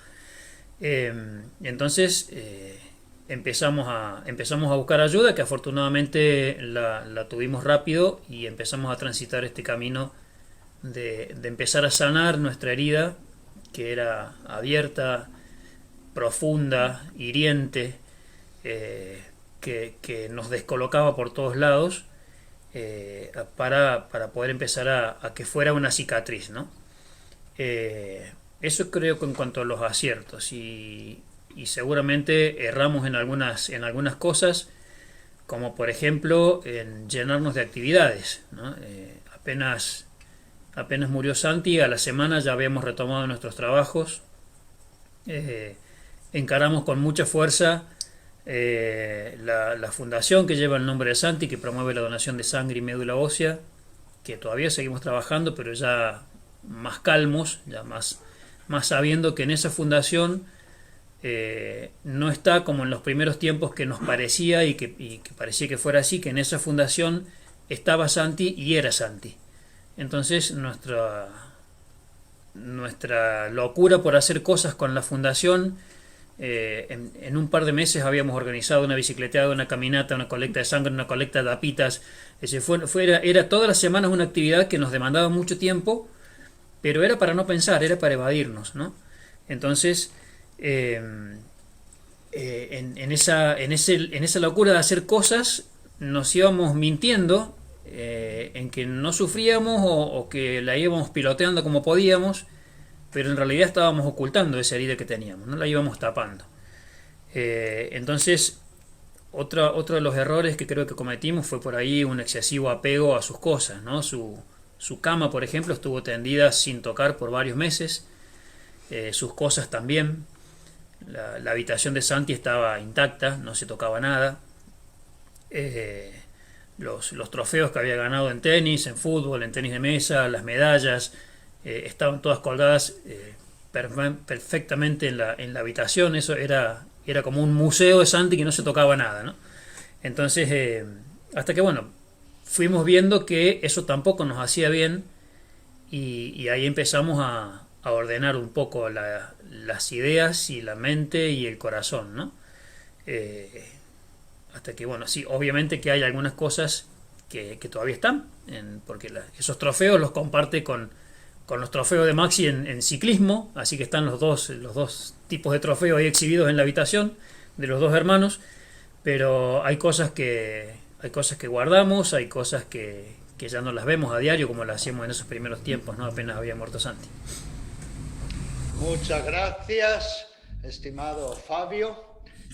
Entonces empezamos a buscar ayuda, que afortunadamente la tuvimos rápido, y empezamos a transitar este camino de empezar a sanar nuestra herida, que era abierta, profunda, hiriente, que nos descolocaba por todos lados, para poder empezar a que fuera una cicatriz, ¿no? Eso creo que en cuanto a los aciertos, y seguramente erramos en algunas cosas, como por ejemplo en llenarnos de actividades, ¿no? Apenas Apenas murió Santi, a la semana ya habíamos retomado nuestros trabajos. Encaramos con mucha fuerza la fundación que lleva el nombre de Santi, que promueve la donación de sangre y médula ósea, que todavía seguimos trabajando, pero ya más calmos, ya más sabiendo que en esa fundación no está como en los primeros tiempos que nos parecía y que parecía que fuera así, que en esa fundación estaba Santi y era Santi. Entonces nuestra locura por hacer cosas con la fundación, en un par de meses habíamos organizado una bicicleteada, una caminata, una colecta de sangre, una colecta de tapitas. Era todas las semanas una actividad que nos demandaba mucho tiempo, pero era para no pensar, era para evadirnos, ¿no? Entonces, en esa locura de hacer cosas, nos íbamos mintiendo en que no sufríamos o que la íbamos piloteando como podíamos, pero en realidad estábamos ocultando esa herida que teníamos, no la íbamos tapando. Entonces, otro de los errores que creo que cometimos fue por ahí un excesivo apego a sus cosas, ¿no? Su cama, por ejemplo, estuvo tendida sin tocar por varios meses, sus cosas también. La habitación de Santi estaba intacta, no se tocaba nada. Los trofeos que había ganado en tenis, en fútbol, en tenis de mesa, las medallas, estaban todas colgadas perfectamente en la habitación. Eso era como un museo de Santi, que no se tocaba nada, ¿no? Entonces, hasta que bueno, fuimos viendo que eso tampoco nos hacía bien, y ahí empezamos a ordenar un poco las ideas y la mente y el corazón, ¿no? Hasta que, bueno, sí, obviamente que hay algunas cosas que todavía están, porque esos trofeos los comparte con los trofeos de Maxi en ciclismo, así que están los dos tipos de trofeos ahí exhibidos en la habitación de los dos hermanos, pero hay cosas que guardamos, hay cosas que ya no las vemos a diario como las hacíamos en esos primeros tiempos, ¿no? Apenas había muerto Santi.
Muchas gracias, estimado Fabio.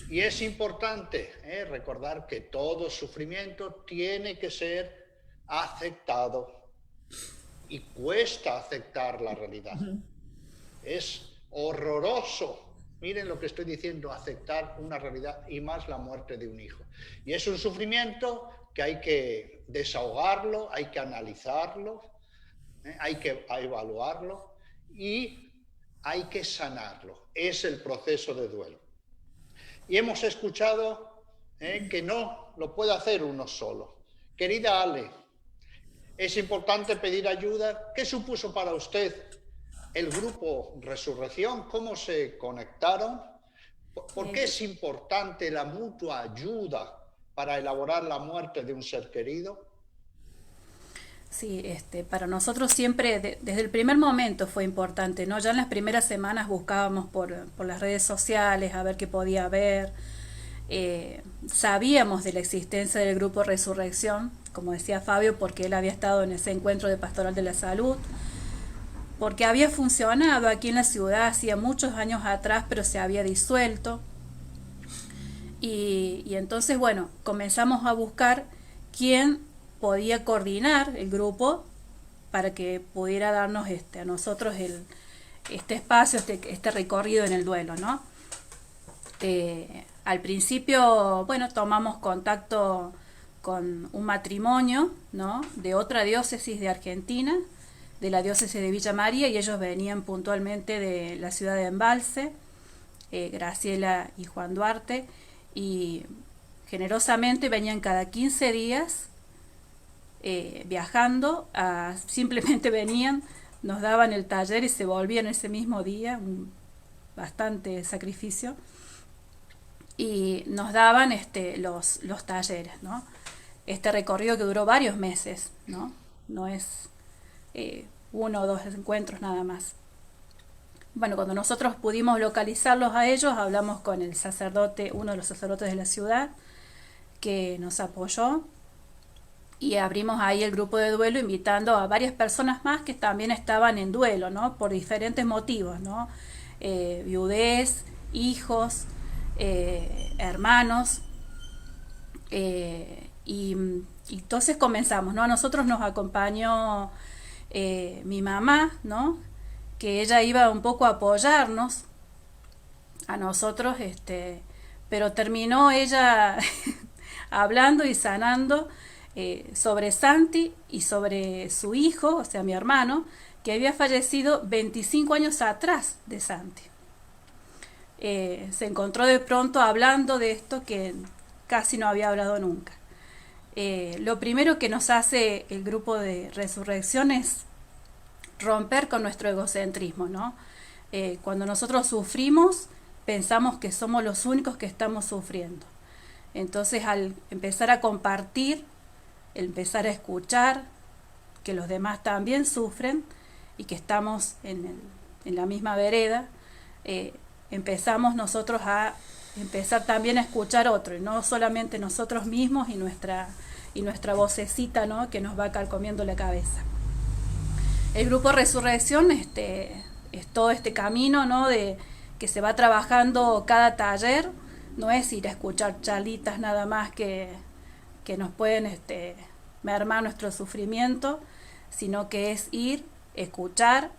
Y es importante recordar que todo sufrimiento tiene que ser aceptado, y cuesta aceptar la realidad. Es horroroso, miren lo que estoy diciendo, aceptar una realidad, y más la muerte de un hijo. Y es un sufrimiento que hay que desahogarlo, hay que analizarlo, hay que evaluarlo y hay que sanarlo. Es el proceso de duelo. Y hemos escuchado que no lo puede hacer uno solo. Querida Ale, es importante pedir ayuda. ¿Qué supuso para usted el grupo Resurrección? ¿Cómo se conectaron? ¿Por qué es importante la mutua ayuda para elaborar la muerte de un ser querido?
Sí, para nosotros siempre, desde el primer momento fue importante, ¿no? Ya en las primeras semanas buscábamos por las redes sociales a ver qué podía haber. Sabíamos de la existencia del grupo Resurrección, como decía Fabio, porque él había estado en ese encuentro de Pastoral de la Salud, porque había funcionado aquí en la ciudad hacía muchos años atrás, pero se había disuelto. Y entonces, bueno, comenzamos a buscar quién podía coordinar el grupo para que pudiera darnos a nosotros este espacio, este recorrido en el duelo, ¿no? Al principio, bueno, tomamos contacto con un matrimonio, ¿no?, de otra diócesis de Argentina, de la diócesis de Villa María, y ellos venían puntualmente de la ciudad de Embalse, Graciela y Juan Duarte, y generosamente venían cada 15 días viajando, simplemente venían, nos daban el taller y se volvían ese mismo día, bastante sacrificio, y nos daban los talleres, ¿no? Este recorrido que duró varios meses, ¿no? No es uno o dos encuentros nada más. Bueno, cuando nosotros pudimos localizarlos a ellos, hablamos con el sacerdote, uno de los sacerdotes de la ciudad, que nos apoyó, y abrimos ahí el grupo de duelo, invitando a varias personas más que también estaban en duelo, ¿no?, por diferentes motivos, ¿no? Viudez, hijos, hermanos, y entonces comenzamos, ¿no? A nosotros nos acompañó mi mamá, ¿no? Que ella iba un poco a apoyarnos a nosotros, pero terminó ella hablando y sanando sobre Santi y sobre su hijo, o sea, mi hermano, que había fallecido 25 años atrás de Santi. Se encontró de pronto hablando de esto que casi no había hablado nunca. Lo primero que nos hace el grupo de resurrección es romper con nuestro egocentrismo, ¿no? Cuando nosotros sufrimos, pensamos que somos los únicos que estamos sufriendo. Entonces, al empezar a compartir, empezar a escuchar que los demás también sufren y que estamos en la misma vereda, empezamos nosotros a empezar también a escuchar otro, y no solamente nosotros mismos y nuestra vocecita, ¿no? Que nos va carcomiendo la cabeza. El grupo Resurrección es todo este camino, ¿no? De que se va trabajando cada taller. No es ir a escuchar charlitas nada más que nos pueden mermar nuestro sufrimiento, sino que es ir, escuchar,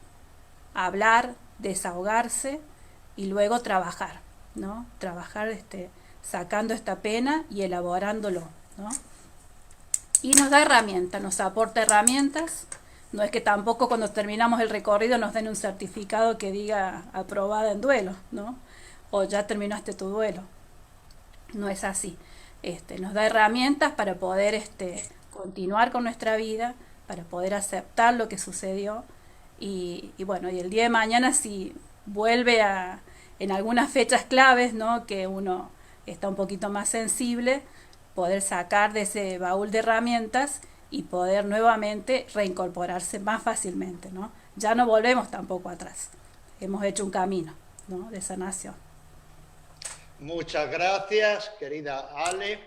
hablar, desahogarse y luego trabajar, ¿no? Trabajar sacando esta pena y elaborándolo, ¿no? Y nos da herramientas, nos aporta herramientas. No es que tampoco cuando terminamos el recorrido nos den un certificado que diga aprobada en duelo, ¿no? O ya terminaste tu duelo. No es así. Nos da herramientas para poder continuar con nuestra vida, para poder aceptar lo que sucedió. Y bueno, y el día de mañana si vuelve en algunas fechas claves, ¿no? Que uno está un poquito más sensible, poder sacar de ese baúl de herramientas y poder nuevamente reincorporarse más fácilmente, ¿no? Ya no volvemos tampoco atrás. Hemos hecho un camino, ¿no? De sanación.
Muchas gracias, querida Ale.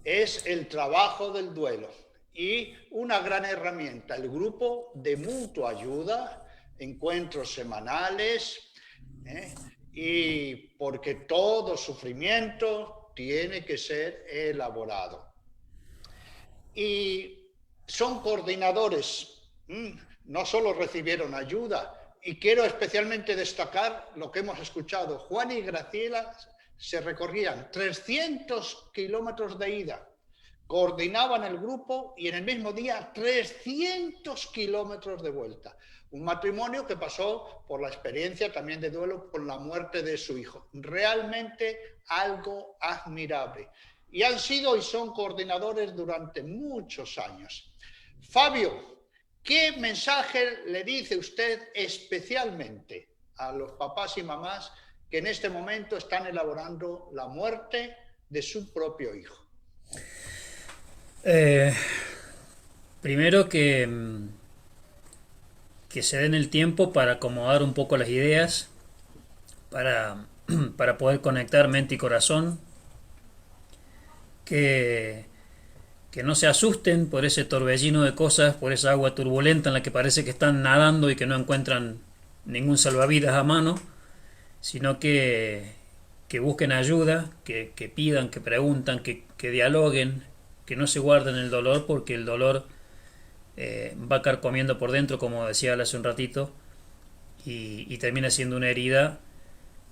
Es el trabajo del duelo y una gran herramienta, el grupo de mutua ayuda, encuentros semanales, y porque todo sufrimiento tiene que ser elaborado. Y son coordinadores, no solo recibieron ayuda, y quiero especialmente destacar lo que hemos escuchado. Juan y Graciela se recorrían 300 kilómetros de ida, coordinaban el grupo y en el mismo día 300 kilómetros de vuelta. Un matrimonio que pasó por la experiencia también de duelo por la muerte de su hijo. Realmente algo admirable. Y han sido y son coordinadores durante muchos años. Fabio, ¿qué mensaje le dice usted especialmente a los papás y mamás que en este momento están elaborando la muerte de su propio hijo?
Primero que se den el tiempo para acomodar un poco las ideas, para poder conectar mente y corazón, que no se asusten por ese torbellino de cosas, por esa agua turbulenta en la que parece que están nadando y que no encuentran ningún salvavidas a mano, sino que busquen ayuda, que pidan, que preguntan, que dialoguen, que no se guarden el dolor, porque el dolor va carcomiendo por dentro, como decía hace un ratito, y termina siendo una herida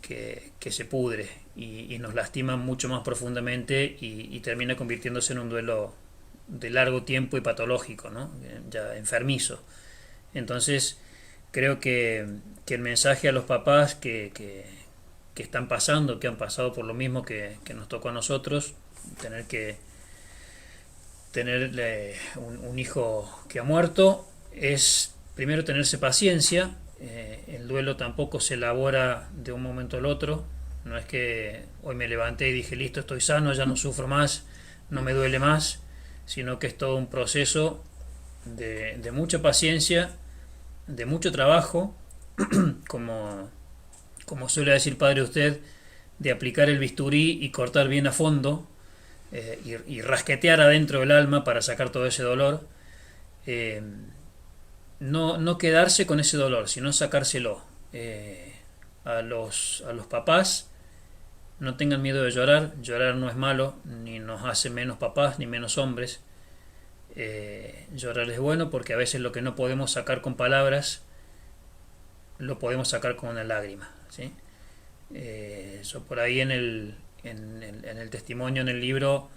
que se pudre y nos lastima mucho más profundamente y termina convirtiéndose en un duelo de largo tiempo y patológico, ¿no? Ya enfermizo. Entonces creo que el mensaje a los papás que están pasando, que han pasado por lo mismo que nos tocó a nosotros, tener un hijo que ha muerto, es primero tenerse paciencia. El duelo tampoco se elabora de un momento al otro. No es que hoy me levanté y dije listo, estoy sano, ya no sufro más, no me duele más, sino que es todo un proceso de mucha paciencia, de mucho trabajo, como suele decir padre usted, de aplicar el bisturí y cortar bien a fondo, y rasquetear adentro del alma para sacar todo ese dolor. No quedarse con ese dolor, sino sacárselo. A los papás, no tengan miedo de llorar. Llorar no es malo, ni nos hace menos papás ni menos hombres. Llorar es bueno porque a veces lo que no podemos sacar con palabras lo podemos sacar con una lágrima, ¿sí? Yo por ahí en el testimonio, en el libro,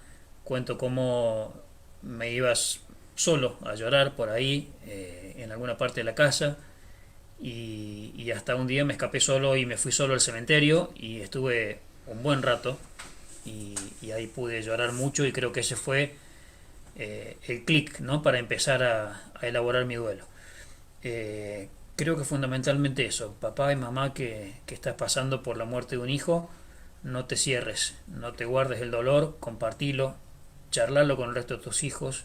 cuento cómo me ibas solo a llorar por ahí, en alguna parte de la casa, y hasta un día me escapé solo y me fui solo al cementerio y estuve un buen rato y ahí pude llorar mucho y creo que ese fue el clic, ¿no? Para empezar a elaborar mi duelo. Creo que fundamentalmente eso, papá y mamá que estás pasando por la muerte de un hijo, no te cierres, no te guardes el dolor, compartilo, charlarlo con el resto de tus hijos,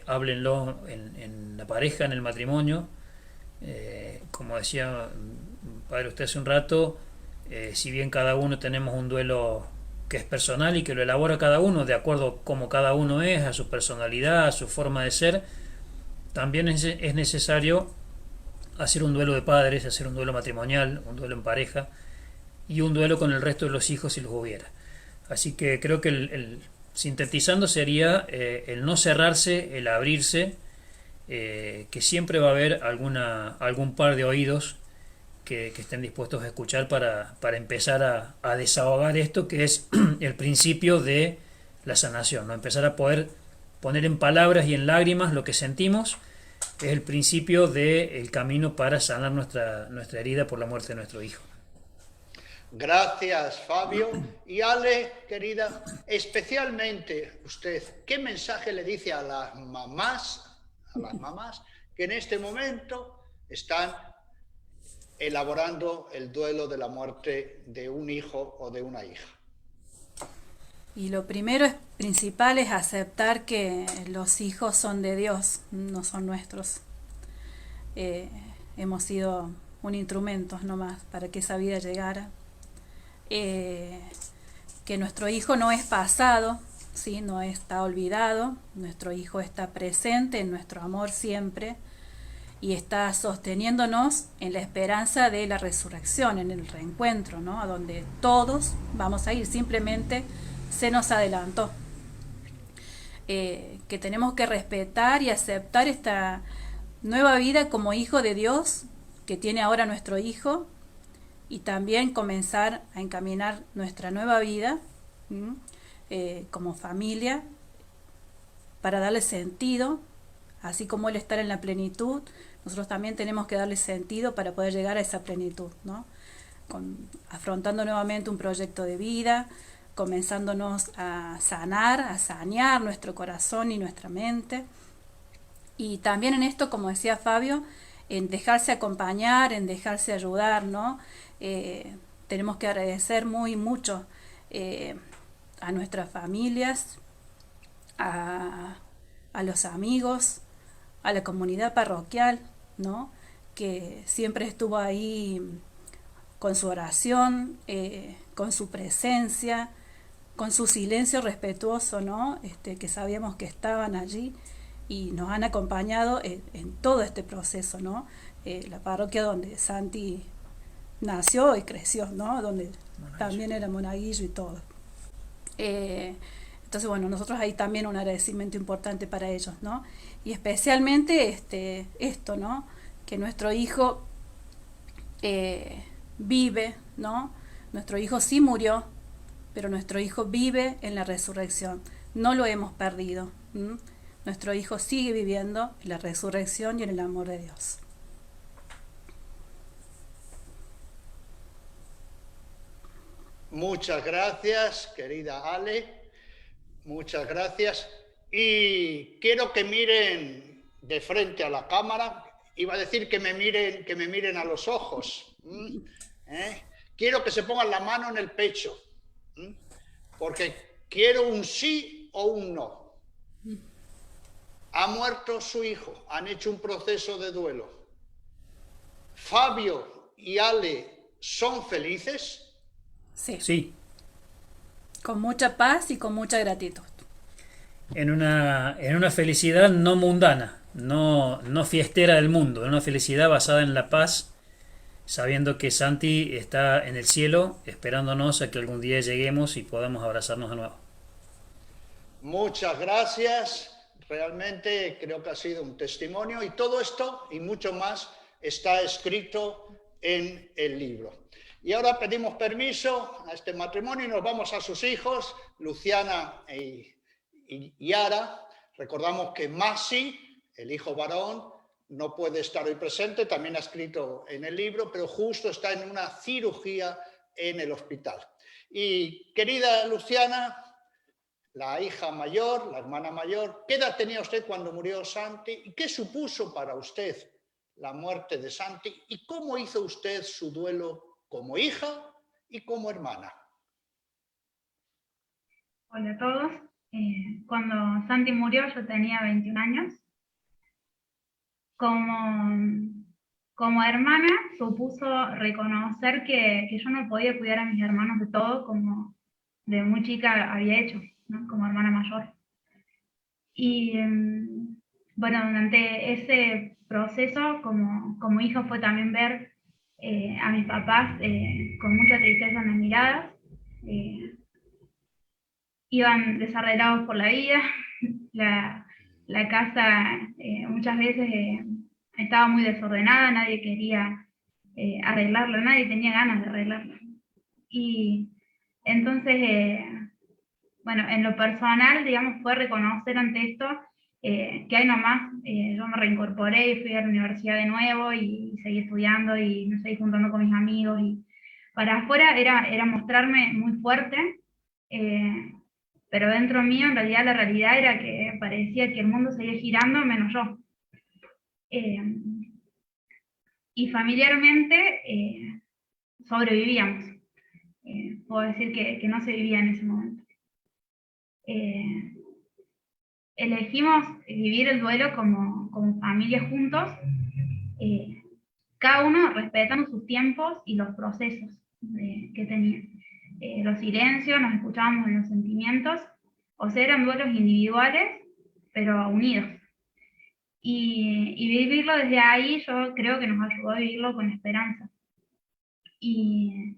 háblenlo en la pareja, en el matrimonio. Como decía padre usted hace un rato, si bien cada uno tenemos un duelo que es personal y que lo elabora cada uno de acuerdo a cómo cada uno es, a su personalidad, a su forma de ser, también es necesario hacer un duelo de padres, hacer un duelo matrimonial, un duelo en pareja y un duelo con el resto de los hijos si los hubiera. Así que creo que sintetizando sería el no cerrarse, el abrirse, que siempre va a haber algún par de oídos que estén dispuestos a escuchar para empezar a desahogar esto que es el principio de la sanación, ¿no? Empezar a poder poner en palabras y en lágrimas lo que sentimos es el principio del camino para sanar nuestra herida por la muerte de nuestro hijo.
Gracias, Fabio. Y Ale, querida, especialmente usted, ¿qué mensaje le dice a las mamás que en este momento están elaborando el duelo de la muerte de un hijo o de una hija?
Y lo principal es aceptar que los hijos son de Dios, no son nuestros. Hemos sido un instrumento nomás para que esa vida llegara. Que nuestro hijo no es pasado, ¿sí? No está olvidado, nuestro hijo está presente en nuestro amor siempre y está sosteniéndonos en la esperanza de la resurrección, en el reencuentro, ¿no? A donde todos vamos a ir, simplemente se nos adelantó. Que tenemos que respetar y aceptar esta nueva vida como hijo de Dios que tiene ahora nuestro hijo y también comenzar a encaminar nuestra nueva vida como familia para darle sentido, así como Él está en la plenitud, nosotros también tenemos que darle sentido para poder llegar a esa plenitud, ¿no? Afrontando nuevamente un proyecto de vida, comenzándonos a sanar, a sanear nuestro corazón y nuestra mente. Y también en esto, como decía Fabio, en dejarse acompañar, en dejarse ayudar, ¿no? Tenemos que agradecer mucho a nuestras familias, a los amigos, a la comunidad parroquial, ¿no? Que siempre estuvo ahí con su oración, con su presencia, con su silencio respetuoso, ¿no? Que sabíamos que estaban allí y nos han acompañado en todo este proceso, ¿no? La parroquia donde Santi nació y creció, ¿no? Donde también era monaguillo y todo. Entonces, bueno, nosotros ahí también un agradecimiento importante para ellos, ¿no? Y especialmente esto, ¿no? Que nuestro hijo vive, ¿no? Nuestro hijo sí murió, pero nuestro hijo vive en la resurrección. No lo hemos perdido. Nuestro hijo sigue viviendo en la resurrección y en el amor de Dios.
Muchas gracias, querida Ale. Muchas gracias. Y quiero que miren de frente a la cámara. Iba a decir que me miren a los ojos. Quiero que se pongan la mano en el pecho. Porque quiero un sí o un no. Ha muerto su hijo. Han hecho un proceso de duelo. Fabio y Ale son felices.
Sí. Con mucha paz y con mucha gratitud.
En una felicidad no mundana, no fiestera del mundo, en una felicidad basada en la paz, sabiendo que Santi está en el cielo, esperándonos a que algún día lleguemos y podamos abrazarnos de nuevo.
Muchas gracias. realmente creo que ha sido un testimonio y todo esto y mucho más está escrito en el libro. Y ahora pedimos permiso a este matrimonio y nos vamos a sus hijos, Luciana y Yara. Recordamos que Masi, el hijo varón, no puede estar hoy presente, también ha escrito en el libro, pero justo está en una cirugía en el hospital. Y querida Luciana, la hija mayor, la hermana mayor, ¿qué edad tenía usted cuando murió Santi? ¿Y qué supuso para usted la muerte de Santi? ¿Y cómo hizo usted su duelo como hija y como hermana?
Hola a todos. Cuando Santi murió yo tenía 21 años. Como hermana supuso reconocer que yo no podía cuidar a mis hermanos de todo como de muy chica había hecho, ¿no? Como hermana mayor. Y bueno, durante ese proceso como hija fue también ver a mis papás con mucha tristeza en las miradas. Iban desarreglados por la vida, la casa muchas veces estaba muy desordenada, nadie quería arreglarla, nadie tenía ganas de arreglarla. Y entonces, bueno, en lo personal, digamos, fue reconocer ante esto que ahí nomás yo me reincorporé y fui a la universidad de nuevo y seguí estudiando y me seguí juntando con mis amigos. Y para afuera era mostrarme muy fuerte, pero dentro mío en realidad la realidad era que parecía que el mundo seguía girando menos yo. Y familiarmente sobrevivíamos. Puedo decir que no se vivía en ese momento. Elegimos vivir el duelo como familia juntos, cada uno respetando sus tiempos y los procesos que tenían. Los silencios, nos escuchábamos en los sentimientos, o sea, eran duelos individuales, pero unidos. Y vivirlo desde ahí yo creo que nos ayudó a vivirlo con esperanza. Y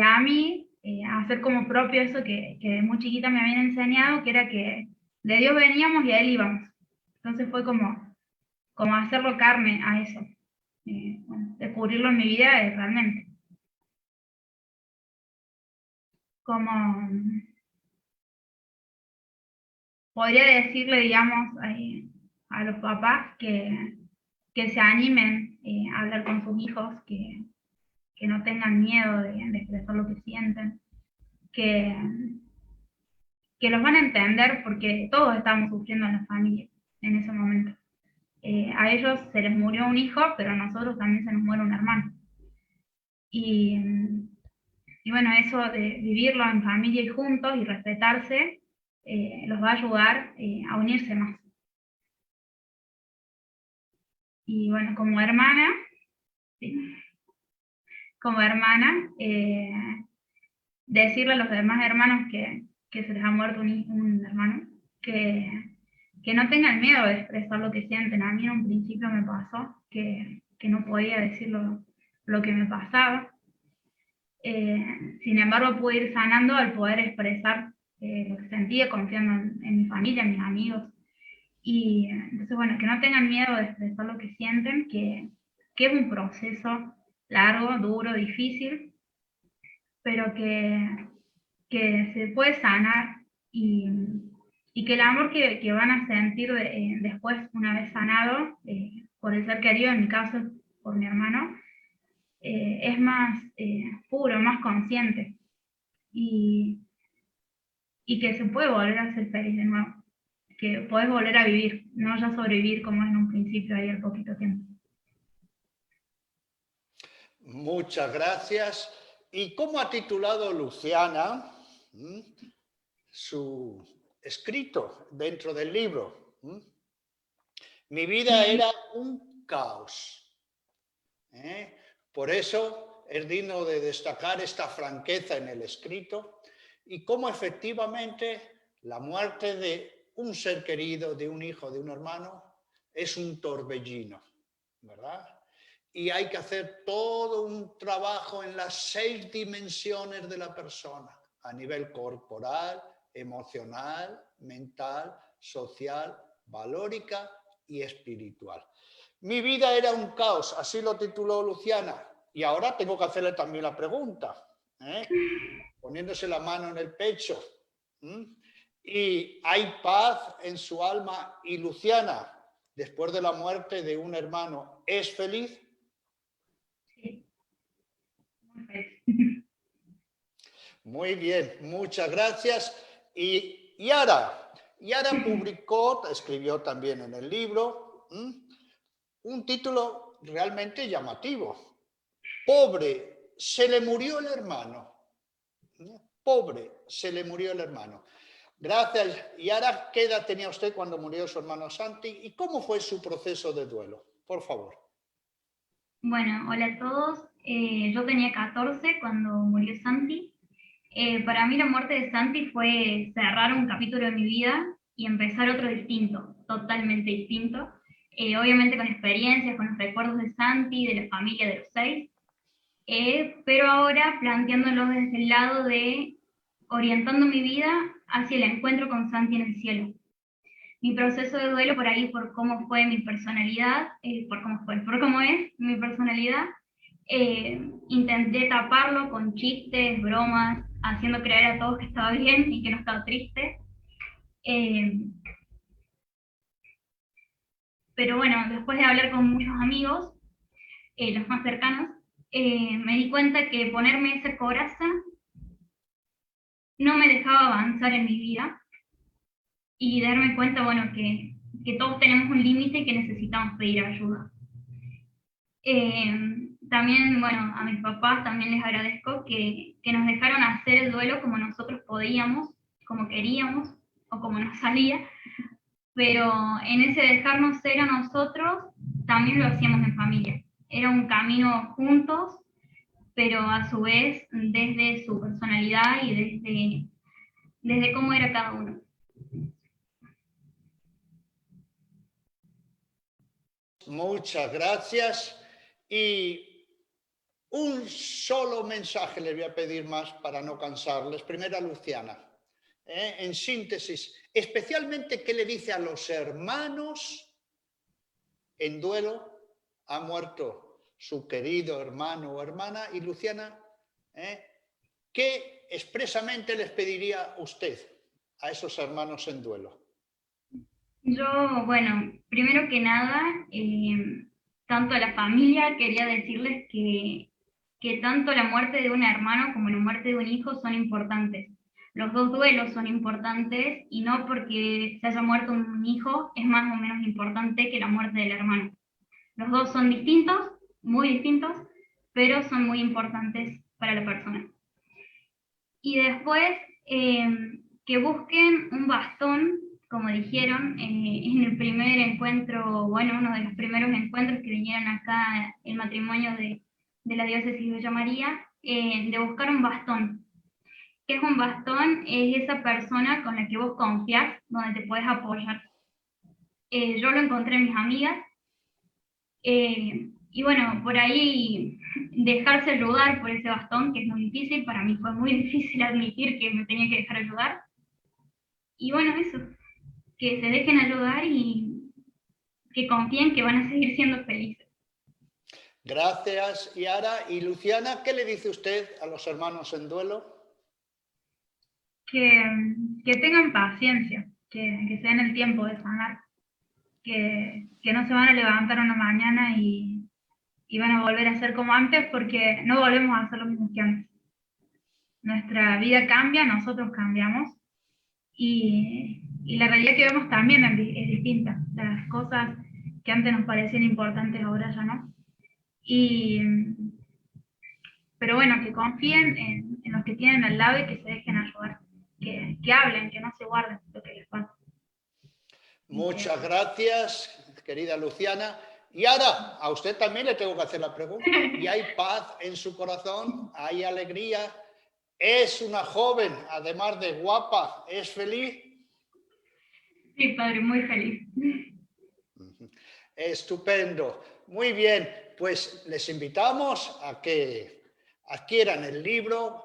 a mí, a hacer como propio eso que de muy chiquita me habían enseñado, que era que de Dios veníamos y a Él íbamos. Entonces fue como hacerlo carne a eso, bueno, descubrirlo en mi vida realmente. Como podría decirle, digamos, a los papás que se animen a hablar con sus hijos, que no tengan miedo de expresar lo que sienten, que los van a entender porque todos estamos sufriendo en la familia en ese momento. A ellos se les murió un hijo, pero a nosotros también se nos muere un hermano. Y bueno, eso de vivirlo en familia y juntos y respetarse, los va a ayudar a unirse más. Y bueno, como hermana, ¿sí? Como hermana, decirle a los demás hermanos que se les ha muerto un hermano, que no tengan miedo de expresar lo que sienten. A mí en un principio me pasó que no podía decir lo que me pasaba. Sin embargo, pude ir sanando al poder expresar lo que sentía, confiando en mi familia, en mis amigos. Y entonces, bueno, que no tengan miedo de expresar lo que sienten, que es un proceso largo, duro, difícil, pero que se puede sanar y que el amor que van a sentir después, una vez sanado, por el ser querido, en mi caso, por mi hermano, es más puro, más consciente, y que se puede volver a ser feliz de nuevo, que puedes volver a vivir, no ya sobrevivir como en un principio ahí al poquito tiempo.
Muchas gracias. ¿Y cómo ha titulado Luciana su escrito dentro del libro? Mi vida era un caos. Por eso es digno de destacar esta franqueza en el escrito y cómo efectivamente la muerte de un ser querido, de un hijo, de un hermano, es un torbellino, ¿verdad? Y hay que hacer todo un trabajo en las 6 dimensiones de la persona, a nivel corporal, emocional, mental, social valórica y espiritual. Mi vida era un caos, así lo tituló Luciana. Y ahora tengo que hacerle también la pregunta, poniéndose la mano en el pecho. Y hay paz en su alma. Y Luciana, después de la muerte de un hermano, ¿es feliz?
Sí, muy feliz.
Muy bien, muchas gracias. Y Yara publicó, escribió también en el libro, un título realmente llamativo. Pobre, se le murió el hermano. Pobre, se le murió el hermano. Gracias. Yara, ¿qué edad tenía usted cuando murió su hermano Santi? ¿Y cómo fue su proceso de duelo? Por favor.
Bueno, hola a todos. Yo tenía 14 cuando murió Santi. Para mí la muerte de Santi fue cerrar un capítulo de mi vida y empezar otro distinto, totalmente distinto. Obviamente con experiencias, con los recuerdos de Santi, de la familia de los 6, pero ahora planteándolo desde el lado de orientando mi vida hacia el encuentro con Santi en el cielo. Mi proceso de duelo por ahí, por cómo fue mi personalidad, por cómo es mi personalidad, intenté taparlo con chistes, bromas, haciendo creer a todos que estaba bien y que no estaba triste. Pero bueno, después de hablar con muchos amigos, los más cercanos, me di cuenta que ponerme esa coraza no me dejaba avanzar en mi vida y darme cuenta, bueno, que todos tenemos un límite y que necesitamos pedir ayuda. También, bueno, a mis papás también les agradezco que nos dejaron hacer el duelo como nosotros podíamos, como queríamos o como nos salía, pero en ese dejarnos ser a nosotros también lo hacíamos en familia. Era un camino juntos, pero a su vez desde su personalidad y desde cómo era cada uno.
Muchas gracias. Y un solo mensaje les voy a pedir más para no cansarles. Primero a Luciana. En síntesis, especialmente, ¿qué le dice a los hermanos en duelo? Ha muerto su querido hermano o hermana. Y Luciana, ¿qué expresamente les pediría usted a esos hermanos en duelo?
Yo, bueno, primero que nada, tanto a la familia quería decirles que tanto la muerte de un hermano como la muerte de un hijo son importantes. Los dos duelos son importantes y no porque se haya muerto un hijo es más o menos importante que la muerte del hermano. Los dos son distintos, muy distintos, pero son muy importantes para la persona. Y después, que busquen un bastón, como dijeron, en el primer encuentro, bueno, uno de los primeros encuentros que vinieron acá, el matrimonio de la diócesis de Villa María, de buscar un bastón. ¿Qué es un bastón? Es esa persona con la que vos confías, donde te puedes apoyar. Yo lo encontré en mis amigas, y bueno, por ahí dejarse ayudar por ese bastón, que es muy difícil, para mí fue muy difícil admitir que me tenía que dejar ayudar. Y bueno, eso, que se dejen ayudar y que confíen que van a seguir siendo felices.
Gracias, Yara. Y Luciana, ¿qué le dice usted a los hermanos en duelo?
Que tengan paciencia, que se den el tiempo de sanar, que no se van a levantar una mañana y van a volver a ser como antes, porque no volvemos a hacer lo mismo que antes. Nuestra vida cambia, nosotros cambiamos, y la realidad que vemos también es distinta. Las cosas que antes nos parecían importantes ahora ya no. Pero bueno, que confíen en los que tienen al lado y que se dejen ayudar, que hablen, que no se guarden lo que les pasa.
Muchas gracias, querida Luciana. Y ahora, a usted también le tengo que hacer la pregunta. ¿Y hay paz en su corazón? ¿Hay alegría? ¿Es una joven, además de guapa, es feliz?
Sí, padre, muy feliz.
Estupendo. Muy bien, pues les invitamos a que adquieran el libro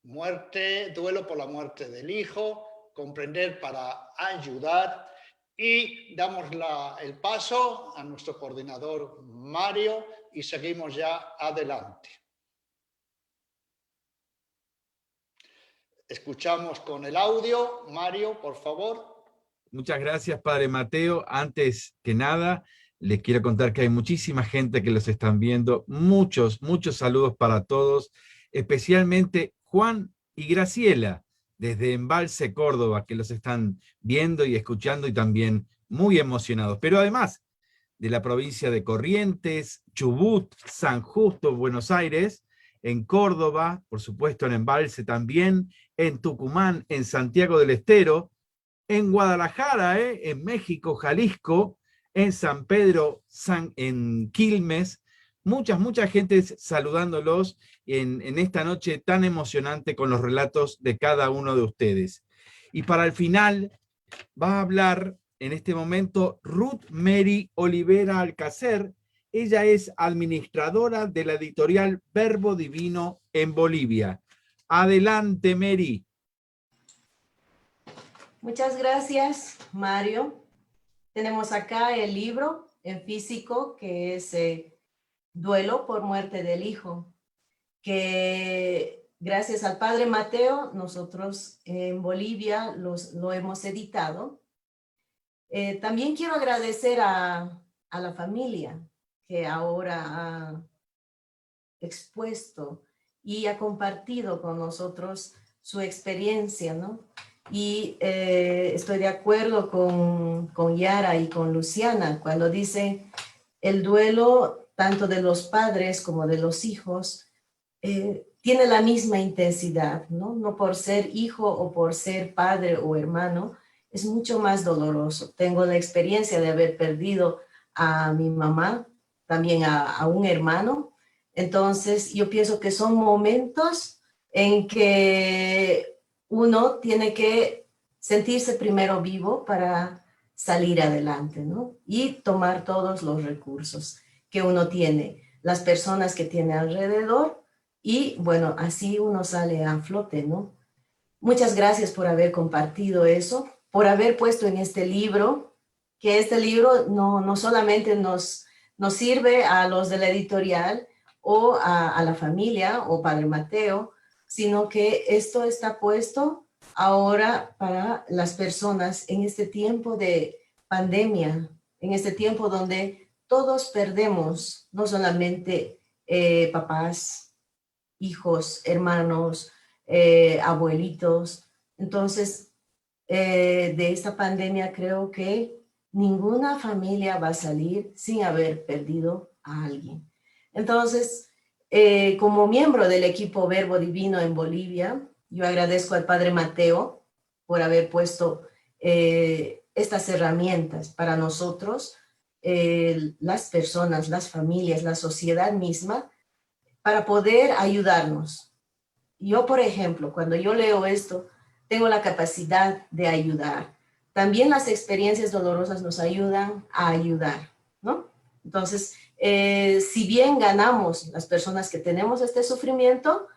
Duelo por la muerte del hijo, Comprender para ayudar. Y damos el paso a nuestro coordinador Mario y seguimos ya adelante. Escuchamos con el audio. Mario, por favor.
Muchas gracias, Padre Mateo. Antes que nada, les quiero contar que hay muchísima gente que los están viendo. Muchos saludos para todos, especialmente Juan y Graciela, desde Embalse, Córdoba, que los están viendo y escuchando y también muy emocionados. Pero además de la provincia de Corrientes, Chubut, San Justo, Buenos Aires, en Córdoba, por supuesto en Embalse también, en Tucumán, en Santiago del Estero, en Guadalajara, en México, Jalisco, en San Pedro, en Quilmes, mucha gente saludándolos en esta noche tan emocionante con los relatos de cada uno de ustedes. Y para el final va a hablar en este momento Ruth Mary Olivera Alcacer. Ella es administradora de la editorial Verbo Divino en Bolivia. Adelante, Mary.
Muchas gracias, Mario. Tenemos acá el libro en físico que es Duelo por muerte del hijo, que gracias al Padre Mateo, nosotros en Bolivia lo hemos editado. También quiero agradecer a la familia que ahora ha expuesto y ha compartido con nosotros su experiencia, ¿no? Y estoy de acuerdo con Yara y con Luciana cuando dice el duelo tanto de los padres como de los hijos tiene la misma intensidad, ¿no? No por ser hijo o por ser padre o hermano, es mucho más doloroso. Tengo la experiencia de haber perdido a mi mamá, también a un hermano. Entonces yo pienso que son momentos en que uno tiene que sentirse primero vivo para salir adelante, ¿no? Y tomar todos los recursos que uno tiene, las personas que tiene alrededor, y bueno, así uno sale a flote, ¿no? Muchas gracias por haber compartido eso, por haber puesto en este libro, que este libro no solamente nos sirve a los de la editorial o a la familia o Padre Mateo, sino que esto está puesto ahora para las personas en este tiempo de pandemia, en este tiempo donde todos perdemos, no solamente papás, hijos, hermanos, abuelitos. Entonces, de esta pandemia creo que ninguna familia va a salir sin haber perdido a alguien. Entonces, como miembro del equipo Verbo Divino en Bolivia, yo agradezco al Padre Mateo por haber puesto estas herramientas para nosotros, las personas, las familias, la sociedad misma, para poder ayudarnos. Yo, por ejemplo, cuando yo leo esto, tengo la capacidad de ayudar. También las experiencias dolorosas nos ayudan a ayudar, ¿no? Entonces, si bien ganamos las personas que tenemos este sufrimiento,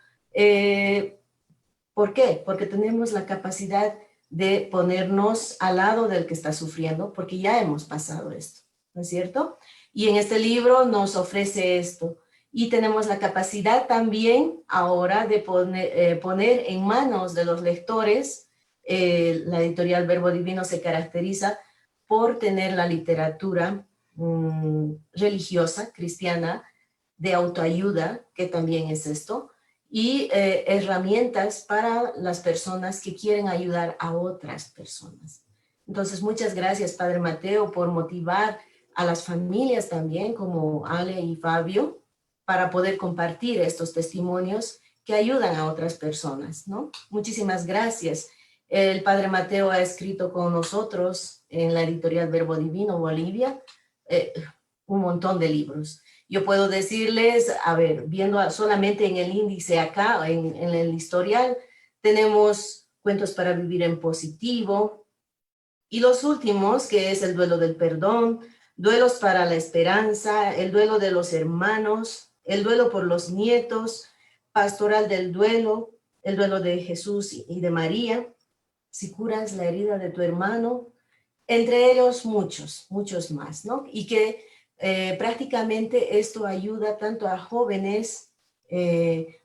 ¿por qué? Porque tenemos la capacidad de ponernos al lado del que está sufriendo, porque ya hemos pasado esto, ¿no es cierto? Y en este libro nos ofrece esto. Y tenemos la capacidad también ahora de poner en manos de los lectores. La editorial Verbo Divino se caracteriza por tener la literatura religiosa, cristiana, de autoayuda, que también es esto, y herramientas para las personas que quieren ayudar a otras personas. Entonces, muchas gracias, Padre Mateo, por motivar a las familias también, como Ale y Fabio, para poder compartir estos testimonios que ayudan a otras personas, ¿no? Muchísimas gracias. El Padre Mateo ha escrito con nosotros en la editorial Verbo Divino Bolivia un montón de libros. Yo puedo decirles, a ver, viendo solamente en el índice acá, en el historial, tenemos Cuentos para Vivir en Positivo, y los últimos, que es El Duelo del Perdón, Duelos para la Esperanza, El Duelo de los Hermanos, El Duelo por los Nietos, Pastoral del Duelo, El Duelo de Jesús y de María, Si curas la herida de tu hermano, entre ellos muchos, muchos más, ¿no? Y que prácticamente esto ayuda tanto a jóvenes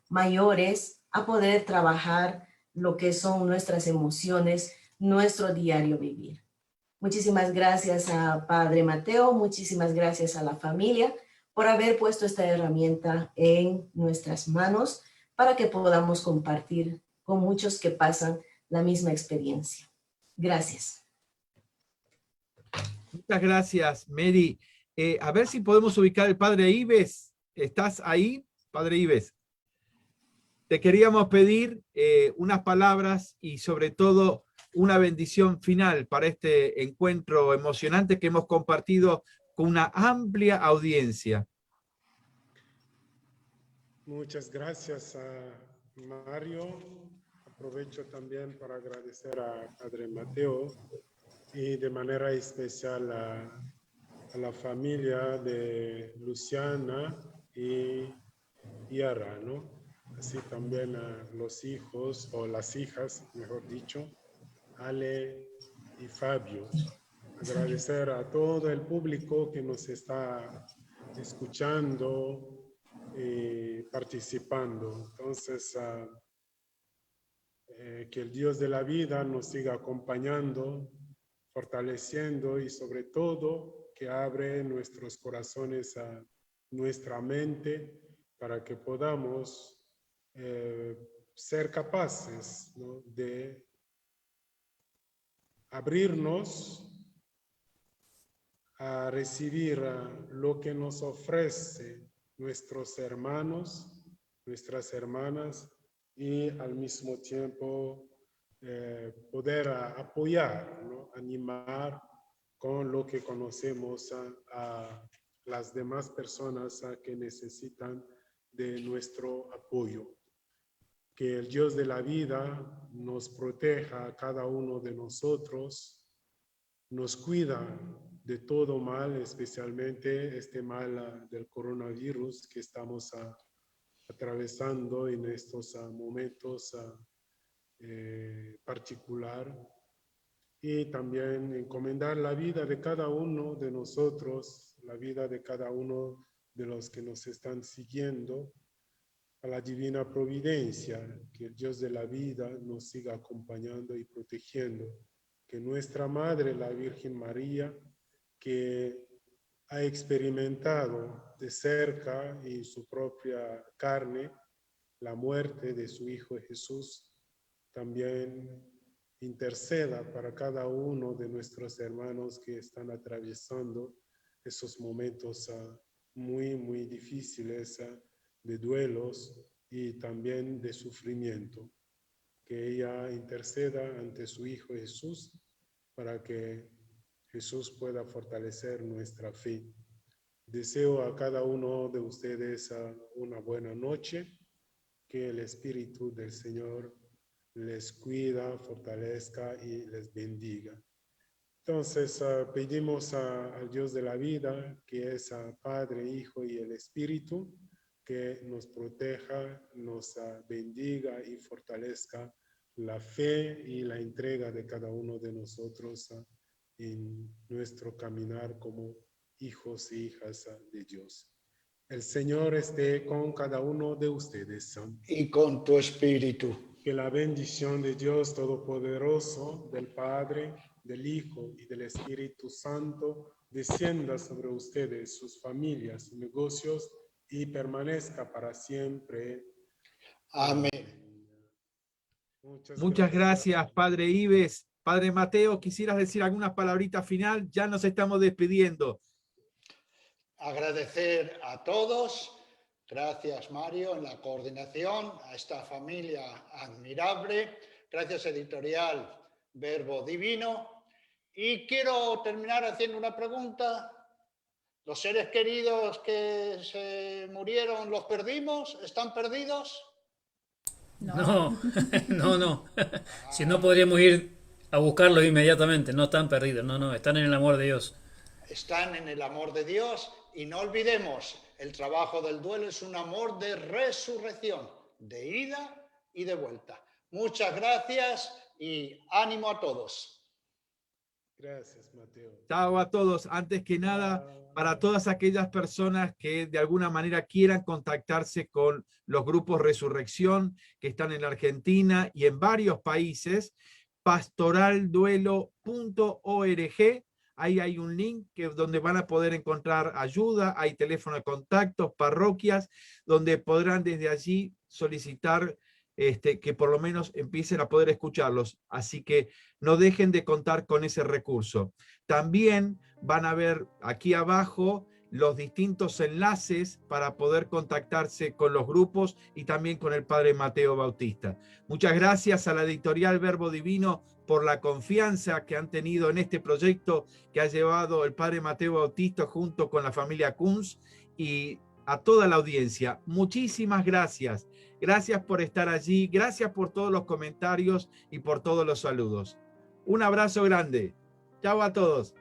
mayores a poder trabajar lo que son nuestras emociones, nuestro diario vivir. Muchísimas gracias a Padre Mateo, muchísimas gracias a la familia por haber puesto esta herramienta en nuestras manos para que podamos compartir con muchos que pasan la misma experiencia. Gracias.
Muchas gracias, Mary. A ver si podemos ubicar al Padre Ives. ¿Estás ahí, Padre Ives? Te queríamos pedir unas palabras y sobre todo una bendición final para este encuentro emocionante que hemos compartido con una amplia audiencia.
Muchas gracias a Mario. Aprovecho también para agradecer a Padre Mateo y de manera especial a la familia de Luciana y Yara, ¿no? Así también a los hijos o las hijas, mejor dicho, Ale y Fabio. Agradecer a todo el público que nos está escuchando y participando. Entonces, que el Dios de la vida nos siga acompañando, fortaleciendo y sobre todo que abre nuestros corazones a nuestra mente para que podamos ser capaces, ¿no?, de abrirnos a recibir lo que nos ofrece nuestros hermanos, nuestras hermanas, y al mismo tiempo poder apoyar, ¿no?, animar con lo que conocemos a las demás personas que necesitan de nuestro apoyo. Que el Dios de la vida nos proteja a cada uno de nosotros, nos cuida de todo mal, especialmente este mal del coronavirus que estamos atravesando en estos momentos particular, y también encomendar la vida de cada uno de nosotros, la vida de cada uno de los que nos están siguiendo, a la divina providencia, que el Dios de la vida nos siga acompañando y protegiendo, que nuestra Madre, la Virgen María, que ha experimentado de cerca y su propia carne la muerte de su Hijo Jesús, también interceda para cada uno de nuestros hermanos que están atravesando esos momentos muy, muy difíciles de duelos y también de sufrimiento. Que ella interceda ante su Hijo Jesús para que Jesús pueda fortalecer nuestra fe. Deseo a cada uno de ustedes una buena noche, que el Espíritu del Señor les cuida, fortalezca y les bendiga. Entonces pedimos al Dios de la vida, que es Padre, Hijo y el Espíritu, que nos proteja, nos bendiga y fortalezca la fe y la entrega de cada uno de nosotros en nuestro caminar como hijos e hijas de Dios. El Señor esté con cada uno de ustedes.
Y con tu espíritu.
Que la bendición de Dios Todopoderoso, del Padre, del Hijo y del Espíritu Santo descienda sobre ustedes, sus familias, negocios, y permanezca para siempre.
Amén.
Muchas gracias, Padre Ives. Padre Mateo, ¿quisieras decir algunas palabritas final? Ya nos estamos despidiendo.
Agradecer a todos. Gracias, Mario, en la coordinación, a esta familia admirable. Gracias, editorial Verbo Divino. Y quiero terminar haciendo una pregunta. ¿Los seres queridos que se murieron los perdimos? ¿Están perdidos?
No. Si no, podríamos ir a buscarlos inmediatamente. No están perdidos, no, están en el amor de Dios.
Están en el amor de Dios, y no olvidemos, el trabajo del duelo es un amor de resurrección, de ida y de vuelta. Muchas gracias y ánimo a todos.
Gracias, Mateo.
Chao a todos. Antes que nada, para todas aquellas personas que de alguna manera quieran contactarse con los grupos Resurrección que están en Argentina y en varios países, pastoralduelo.org. Ahí hay un link donde van a poder encontrar ayuda, hay teléfono de contactos, parroquias, donde podrán desde allí solicitar que por lo menos empiecen a poder escucharlos. Así que no dejen de contar con ese recurso. También van a ver aquí abajo los distintos enlaces para poder contactarse con los grupos y también con el Padre Mateo Bautista. Muchas gracias a la editorial Verbo Divino por la confianza que han tenido en este proyecto que ha llevado el Padre Mateo Bautista junto con la familia Kunz, y a toda la audiencia. Muchísimas gracias. Gracias por estar allí. Gracias por todos los comentarios y por todos los saludos. Un abrazo grande. Chao a todos.